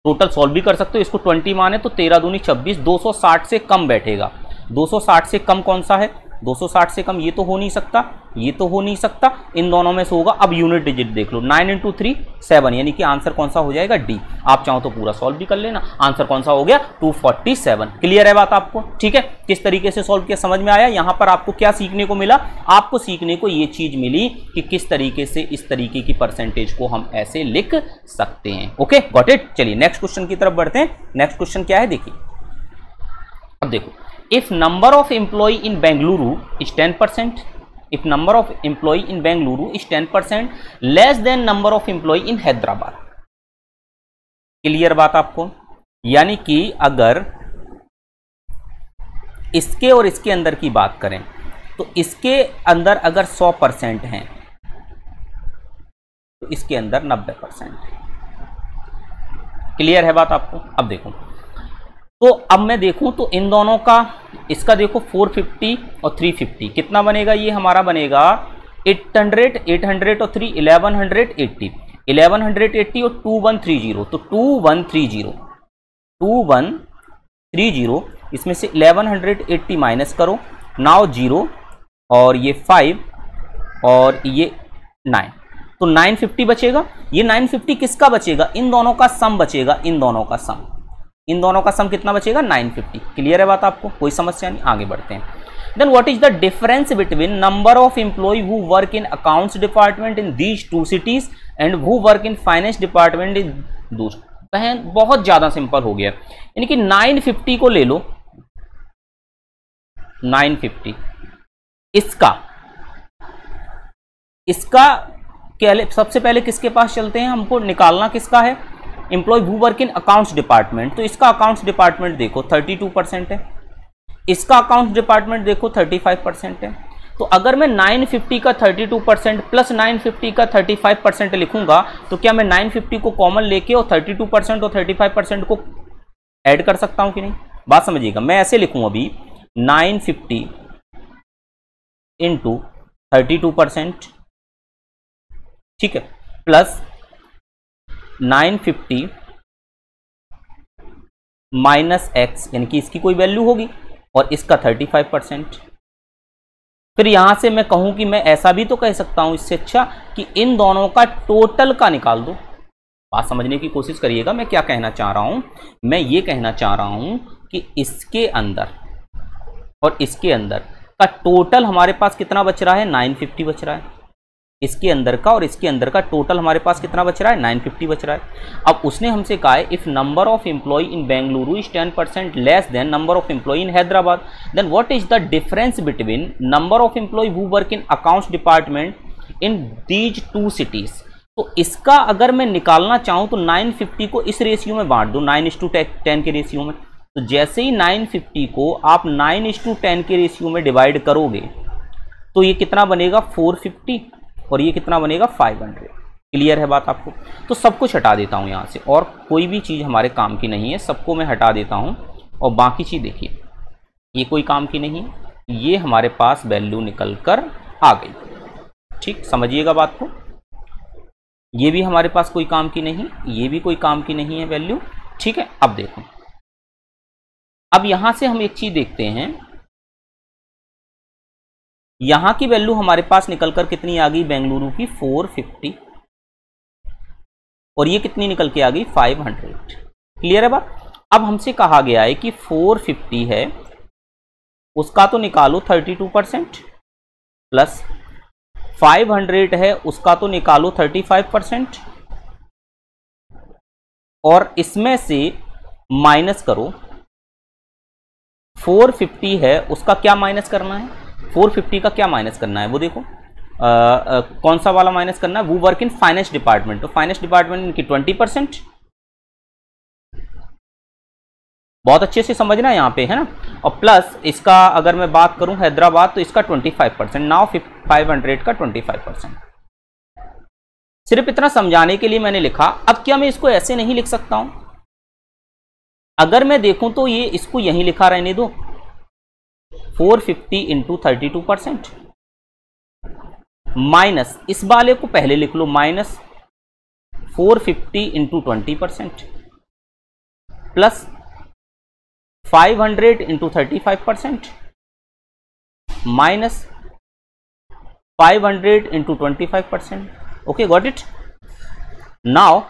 टोटल सॉल्व भी कर सकते हो, इसको 20 माने तो 13 दूनी 26, 260 से कम बैठेगा। 260 से कम कौन सा है? 260 से कम ये तो हो नहीं सकता, ये तो हो नहीं सकता, इन दोनों में से होगा। अब यूनिट डिजिट देख लो, 9 इंटू 3 7, यानी कि आंसर कौन सा हो जाएगा डी। आप चाहो तो पूरा सॉल्व भी कर लेना, आंसर कौन सा हो गया 247। क्लियर है बात आपको? ठीक है, किस तरीके से सॉल्व किया समझ में आया? यहां पर आपको क्या सीखने को मिला? आपको सीखने को ये चीज मिली कि किस तरीके से इस तरीके की परसेंटेज को हम ऐसे लिख सकते हैं। Okay, got it. चलिए नेक्स्ट क्वेश्चन की तरफ बढ़ते हैं। नेक्स्ट क्वेश्चन क्या है देखिए, अब देखो, if number of employee in Bengaluru is 10%, if number of employee in Bengaluru is 10% less than number of employee in Hyderabad। Clear बात आपको? यानी कि अगर इसके और इसके अंदर की बात करें तो इसके अंदर अगर 100% हैं तो इसके अंदर 90%। क्लियर है बात आपको? अब देखो, तो अब मैं देखूं तो इन दोनों का, इसका देखो 450 और 350 कितना बनेगा? ये हमारा बनेगा 800 और 3 1180, 1180 और 2130, तो 2130 इसमें से 1180 माइनस करो, नाउ 0 और ये 5 और ये 9, तो 950 बचेगा। ये 950 किसका बचेगा? इन दोनों का सम बचेगा, इन दोनों का सम, इन दोनों का सम कितना बचेगा 950। क्लियर है बात आपको? कोई समस्या नहीं, आगे बढ़ते हैं। Then what is the difference between number of employee who work in accounts department in these 2 cities and who work in finance department in दूसरे। बहन बहुत ज्यादा सिंपल हो गया, यानी कि 950 को ले लो, 950 इसका सबसे पहले किसके पास चलते हैं? हमको निकालना किसका है? Employee who work in accounts department, तो इसका अकाउंट्स डिपार्टमेंट देखो 32% है, इसका अकाउंट्स डिपार्टमेंट देखो 35% है। तो अगर मैं 950 का 32% प्लस 950 का 35% लिखूंगा तो क्या मैं 950 को कॉमन लेके और 32% और 35% को ऐड कर सकता हूं कि नहीं? बात समझिएगा, मैं ऐसे लिखूं अभी 950 इंटू 32%, ठीक है, प्लस 950 माइनस एक्स, यानी कि इसकी कोई वैल्यू होगी, और इसका 35%। फिर यहां से मैं कहूं कि मैं ऐसा भी तो कह सकता हूं इससे अच्छा कि इन दोनों का टोटल का निकाल दो। बात समझने की कोशिश करिएगा, मैं क्या कहना चाह रहा हूं? मैं ये कहना चाह रहा हूं कि इसके अंदर और इसके अंदर का टोटल हमारे पास कितना बच रहा है? 950 बच रहा है। इसके अंदर का और इसके अंदर का टोटल हमारे पास कितना बच रहा है? 950 बच रहा है। अब उसने हमसे कहा है if number of employee in Bengaluru is 10% less than number of employee in Hyderabad, then what is the difference between number of employee who work in accounts department in these 2 cities. तो इसका अगर मैं निकालना चाहूं तो 950 को इस रेशियो में बांट दो, 9:10 के रेशियो में। तो जैसे ही 950 को आप 9:10 के रेशियो में डिवाइड करोगे तो ये कितना बनेगा 450 और ये कितना बनेगा 500। क्लियर है बात आपको? तो सब कुछ हटा देता हूं यहां से, और कोई भी चीज हमारे काम की नहीं है, सबको मैं हटा देता हूं। और बाकी चीज देखिए, ये कोई काम की नहीं है, ये हमारे पास वैल्यू निकल कर आ गई। ठीक, समझिएगा बात को? ये भी हमारे पास कोई काम की नहीं, ये भी कोई काम की नहीं है वैल्यू। ठीक है, अब देखो, अब यहां से हम एक चीज देखते हैं, यहां की वैल्यू हमारे पास निकलकर कितनी आ गई बेंगलुरु की 450, और ये कितनी निकल के आ गई 500। क्लियर है बात? अब हमसे कहा गया है कि 450 है उसका तो निकालो 32% प्लस 500 है उसका तो निकालो 35%, और इसमें से माइनस करो 450 है उसका क्या माइनस करना है, 450 का क्या माइनस करना है वो देखो, कौन सा वाला माइनस करना है? वो वर्क इन फाइनेंस डिपार्टमेंट, तो फाइनेंस डिपार्टमेंट इनकी 20%। बहुत अच्छे से समझना यहाँ पे, है ना। और प्लस इसका अगर मैं बात करूं हैदराबाद तो इसका 25%, नाउ 500 का 25%। सिर्फ इतना समझाने के लिए मैंने लिखा। अब क्या मैं इसको ऐसे नहीं लिख सकता हूं? अगर मैं देखूं तो ये इसको यहीं लिखा रहने दो, 450 इंटू 32% माइनस इस वाले को पहले लिख लो, minus 450 into 20% plus 500 into 35% minus 500 into 25%। Okay, got it. Now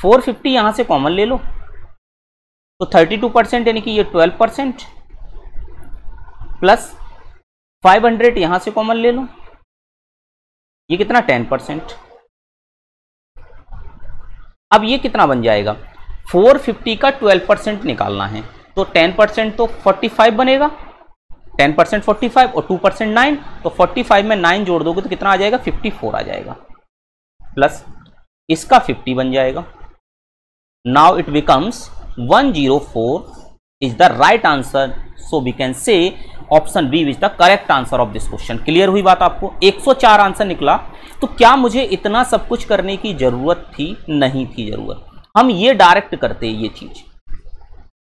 450 यहां से कॉमन ले लो तो 32% यानी कि ये 12% प्लस 500 यहां से कॉमन ले लो, ये कितना 10%। अब ये कितना बन जाएगा, 450 का 12% निकालना है तो 10% तो 45 बनेगा, 10% 45 और 2% 9, तो 45 में 9 जोड़ दोगे तो कितना आ जाएगा, 54 आ जाएगा, प्लस इसका 50 बन जाएगा। Now it becomes 104 is the right answer, so we can say option B is the correct answer of this question. Clear हुई बात आपको? 104 आंसर निकला। तो क्या मुझे इतना सब कुछ करने की जरूरत थी? नहीं थी जरूरत। हम ये डायरेक्ट करते ये चीज,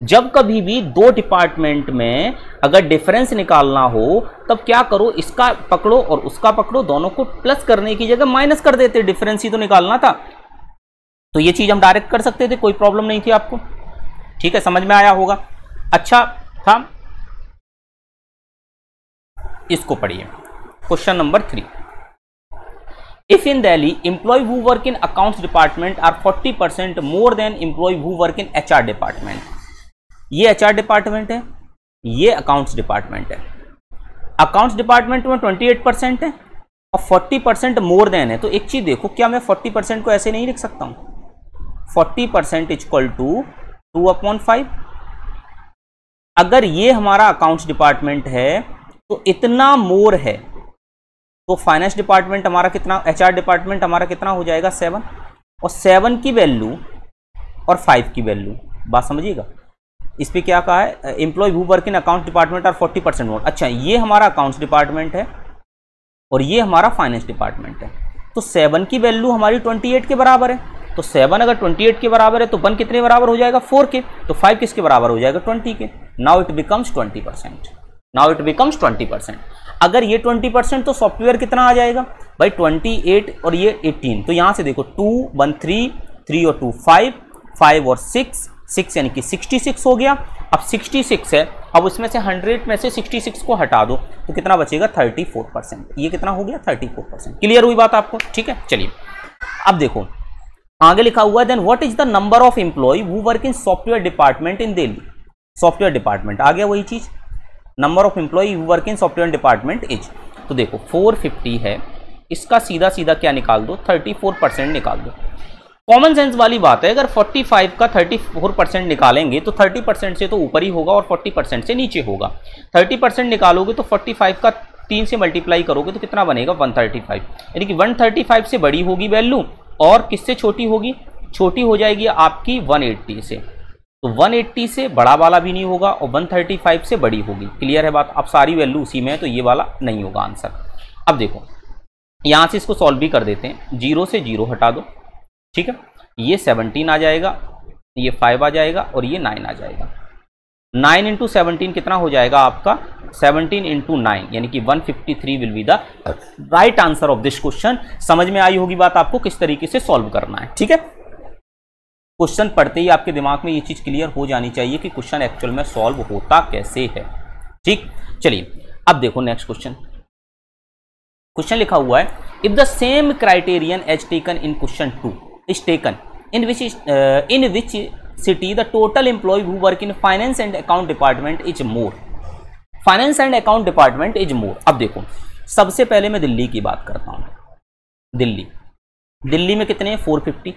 जब कभी भी दो डिपार्टमेंट में अगर डिफरेंस निकालना हो तब क्या करो, इसका पकड़ो और उसका पकड़ो, दोनों को प्लस करने की जगह माइनस कर देते, डिफरेंस ही तो निकालना था। तो ये चीज हम डायरेक्ट कर सकते थे, कोई प्रॉब्लम नहीं थी आपको। ठीक है, समझ में आया होगा। अच्छा था, इसको पढ़िए, question number 3। If in Delhi, employee who work in accounts department are 40% more than employee who work in HR department. ये HR डिपार्टमेंट है, ये अकाउंट्स डिपार्टमेंट है। अकाउंट्स डिपार्टमेंट में 28% है और 40% मोर देन है। तो एक चीज देखो, क्या मैं 40% को ऐसे नहीं लिख सकता हूं? 40% इक्वल टू 2/5। अगर ये हमारा अकाउंट्स डिपार्टमेंट है तो इतना मोर है, तो फाइनेंस डिपार्टमेंट हमारा कितना, HR डिपार्टमेंट हमारा कितना हो जाएगा, 7, और 7 की वैल्यू और 5 की वैल्यू, बात समझिएगा। इस पे क्या कहा है, employee who work in account department are 40% more. अच्छा, ये हमारा अकाउंट्स डिपार्टमेंट है और ये हमारा फाइनेंस डिपार्टमेंट है, तो 7 की वैल्यू हमारी 28 के बराबर है। तो 7 अगर 28 के बराबर है तो 1 कितने बराबर हो जाएगा, 4 के, तो 5 किसके बराबर हो जाएगा, 20 के। Now it becomes 20%। Now it becomes 20%। अगर ये 20% तो सॉफ्टवेयर कितना आ जाएगा भाई, 28 और ये 18, तो यहां से देखो 2 1 3 3 और 2 5 5 और 6 यानी कि 66 हो गया। अब 66 है, अब उसमें से 100 में से 66 को हटा दो तो कितना बचेगा, 34%। ये कितना हो गया, 34%। क्लियर हुई बात आपको? ठीक है, चलिए अब देखो आगे लिखा हुआ है, then what is the number of employee who work in software department in Delhi. Software department आ गया वही चीज, number of employee who work in software department is. तो देखो 450 है, इसका सीधा सीधा क्या निकाल दो, 34% निकाल दो। कॉमन सेंस वाली बात है, अगर 45 का 34% निकालेंगे तो 30% से तो ऊपर ही होगा और 40% से नीचे होगा। 30% निकालोगे तो 45 का 3 से मल्टीप्लाई करोगे तो कितना बनेगा, 135, यानी कि 135 से बड़ी होगी वैल्यू और किससे छोटी होगी, छोटी हो जाएगी आपकी 180 से। तो 180 से बड़ा वाला भी नहीं होगा और 135 से बड़ी होगी। क्लियर है बात? अब सारी वैल्यू उसी में है तो ये वाला नहीं होगा आंसर। अब देखो यहां से इसको सॉल्व भी कर देते हैं, 0 से 0 हटा दो, ठीक है, ये 17 आ जाएगा, ये 5 आ जाएगा और ये 9 आ जाएगा। 9 इंटू 17 कितना हो जाएगा आपका, 17 इंटू 9 यानी कि 153 will be the right answer of this question. समझ में आई होगी बात आपको किस तरीके से सॉल्व करना है। ठीक है, क्वेश्चन पढ़ते ही आपके दिमाग में ये चीज क्लियर हो जानी चाहिए कि क्वेश्चन एक्चुअल में सॉल्व होता कैसे है। ठीक, चलिए अब देखो नेक्स्ट क्वेश्चन। क्वेश्चन लिखा हुआ है, if the same criterion as taken in question 2 is taken in which city the total employee who work in finance and account department is more. Finance and account department is more. अब देखो सबसे पहले मैं दिल्ली की बात करता हूं। दिल्ली में कितने हैं, 450,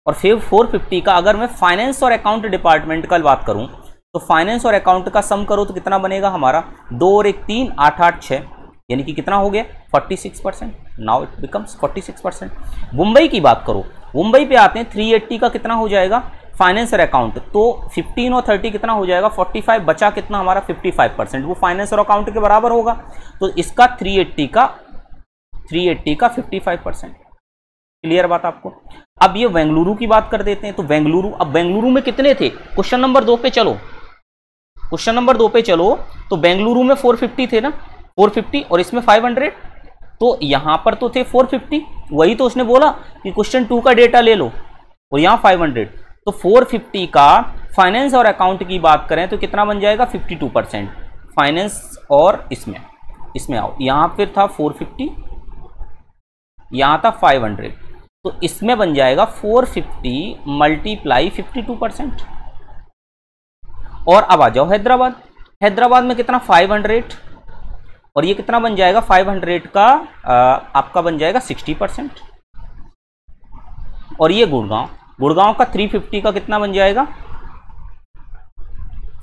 और फिर 450 का अगर मैं फाइनेंस और अकाउंट डिपार्टमेंट का बात करूं तो फाइनेंस और अकाउंट का सम करो तो कितना बनेगा हमारा, 2 और 1 3 8 8 6 यानी कि कितना हो गया, 46%। Now it becomes 46%। मुंबई की बात करो, मुंबई पे आते हैं, 380 का कितना हो जाएगा फाइनेंस और अकाउंट, तो 15 और 30 कितना हो जाएगा, 45, बचा कितना हमारा 55%, वो फाइनेंस और अकाउंट के बराबर होगा। तो इसका 380 का 380 का 55%। क्लियर बात आपको। अब ये बेंगलुरु की बात कर देते हैं, तो बेंगलुरु, अब बेंगलुरु में कितने थे, क्वेश्चन नंबर 2 पे चलो, क्वेश्चन नंबर 2 पे चलो, तो बेंगलुरु में 450 थे ना, 450 और इसमें 500, तो यहां पर तो थे 450, वही तो उसने बोला कि क्वेश्चन 2 का डेटा ले लो, और यहां 500, तो 450 का फाइनेंस और अकाउंट की बात करें तो कितना बन जाएगा 52%। फाइनेंस और इसमें आओ, यहां फिर था 450, यहां था 500, तो इसमें बन जाएगा 450 मल्टीप्लाई 52%। और अब आ जाओ हैदराबाद, हैदराबाद में कितना 500, और ये कितना बन जाएगा 500 का आपका बन जाएगा 60%। और ये गुड़गांव, गुड़गांव का 350 का कितना बन जाएगा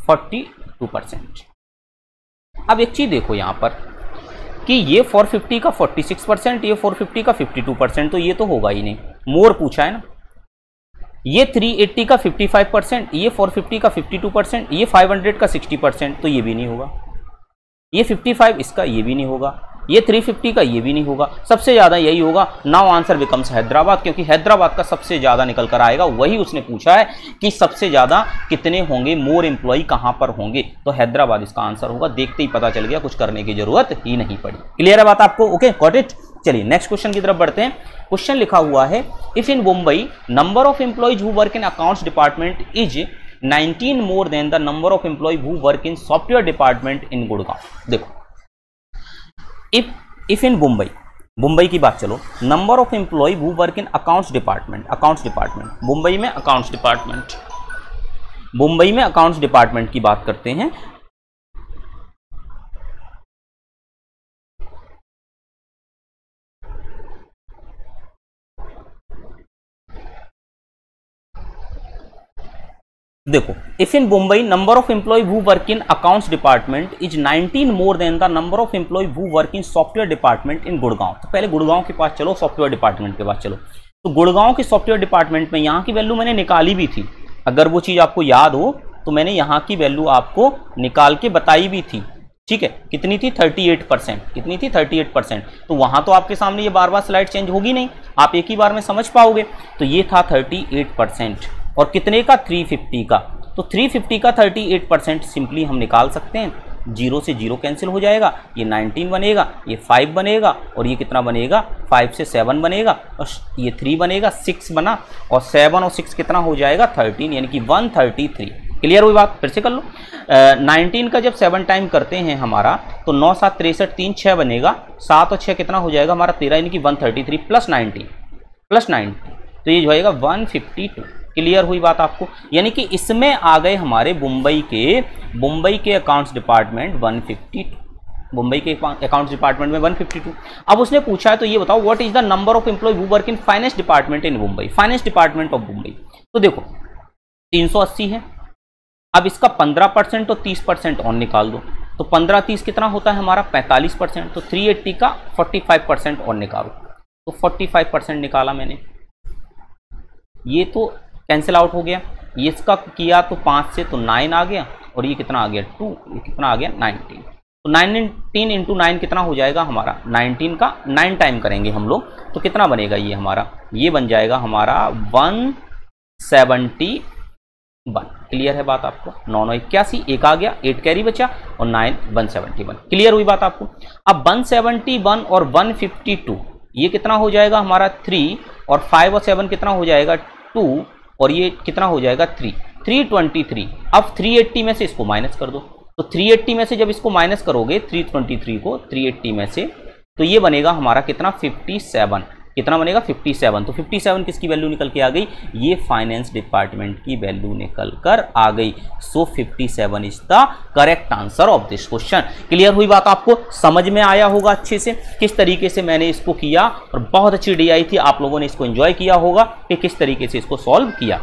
42%। अब एक चीज देखो यहां पर कि ये 450 का 46%, ये 450 का 52%, तो ये तो होगा ही नहीं, मोर पूछा है ना। ये 380 का 55%, ये 450 का 52%, ये 500 का 60%, तो ये भी नहीं होगा। ये 55 इसका, ये भी नहीं होगा। ये 350 का, ये भी नहीं होगा। सबसे ज्यादा यही होगा। नाउ आंसर बिकम्स हैदराबाद, क्योंकि हैदराबाद का सबसे ज्यादा निकल कर आएगा। वही उसने पूछा है कि सबसे ज्यादा कितने होंगे, मोर एम्प्लॉय कहां पर होंगे, तो हैदराबाद इसका आंसर होगा। देखते ही पता चल गया, कुछ करने की जरूरत ही नहीं पड़ी। क्लियर है बात आपको? Okay, got it. चलिए नेक्स्ट क्वेश्चन की तरफ बढ़ते हैं। क्वेश्चन लिखा हुआ है, if in Mumbai number of employees who work in accounts department is 19 more than the number of employee who work in software department in Gurgaon. देखो, इफ इन मुंबई, मुंबई की बात चलो, number of employee who work in accounts department, accounts department, Mumbai में accounts department, Mumbai में accounts department की बात करते हैं। देखो, if in Mumbai number of employee who work in accounts department is 19 more than the number of employee who work in software department in Gurgaon. तो पहले गुड़गांव के पास चलो, सॉफ्टवेयर डिपार्टमेंट के पास चलो। तो गुड़गांव के सॉफ्टवेयर डिपार्टमेंट में यहाँ की वैल्यू मैंने निकाली भी थी, अगर वो चीज आपको याद हो तो मैंने यहाँ की वैल्यू आपको निकाल के बताई भी थी। ठीक है, कितनी थी 38%, कितनी थी 38%। तो वहां तो आपके सामने ये बार बार स्लाइड चेंज होगी नहीं, आप एक ही बार में समझ पाओगे। तो ये था 38%, और कितने का 350 का, तो 350 का 38% सिंपली हम निकाल सकते हैं। 0 से 0 कैंसिल हो जाएगा, ये 19 बनेगा, ये 5 बनेगा, और ये कितना बनेगा 5 से 7 बनेगा, और ये 3 बनेगा, 6 बना, और 7 और 6 कितना हो जाएगा 13, यानी कि 133। क्लियर हुई बात? फिर से कर लो। 19 का जब 7 टाइम करते हैं हमारा, तो 9 7 63, 3 6 बनेगा, 7 और 6 कितना हो जाएगा हमारा 13, यानी कि 133 प्लस 90, तो ये जो आएगा 152। क्लियर हुई बात आपको? यानी कि इसमें आ गए हमारे मुंबई के अकाउंट्स डिपार्टमेंट 152, मुंबई के अकाउंट्स डिपार्टमेंट में 152। अब उसने पूछा है, तो ये बताओ what is the number of employee who work in finance department in Mumbai, finance department of Mumbai. तो देखो 380 है, अब इसका 15% और 30% और निकाल दो, तो 15 30 कितना होता है हमारा 45%, तो 380 का 45% और निकालो, तो 45% निकाला मैंने, ये तो कैंसिल आउट हो गया। ये इसका किया तो 5 से तो 9 आ गया, और ये कितना आ गया 2, ये कितना आ गया 19। तो 19 इंटू 9 कितना हो जाएगा हमारा 19 का 9 टाइम करेंगे हम लोग, तो कितना बनेगा ये हमारा, ये बन जाएगा हमारा 171। क्लियर है बात आपको? 9 9 81, एक आ गया, 8 कैरी बचा, और 9 171। क्लियर हुई बात आपको? अब 171 और 152 ये कितना हो जाएगा हमारा 3, और 5 और 7 कितना हो जाएगा 2, और ये कितना हो जाएगा 3, 323। अब 380 में से इसको माइनस कर दो, तो 380 में से जब इसको माइनस करोगे 323 को 380 में से, तो ये बनेगा हमारा कितना 57, कितना बनेगा 57। तो 57 किसकी वैल्यू निकल के आ गई, ये फाइनेंस डिपार्टमेंट की वैल्यू निकल कर आ गई। सो 57 is the correct answer of this question. Clear हुई बात आपको? समझ में आया होगा अच्छे से किस तरीके से मैंने इसको किया, और बहुत अच्छी डीआई थी, आप लोगों ने इसको एंजॉय किया होगा कि किस तरीके से इसको सॉल्व किया।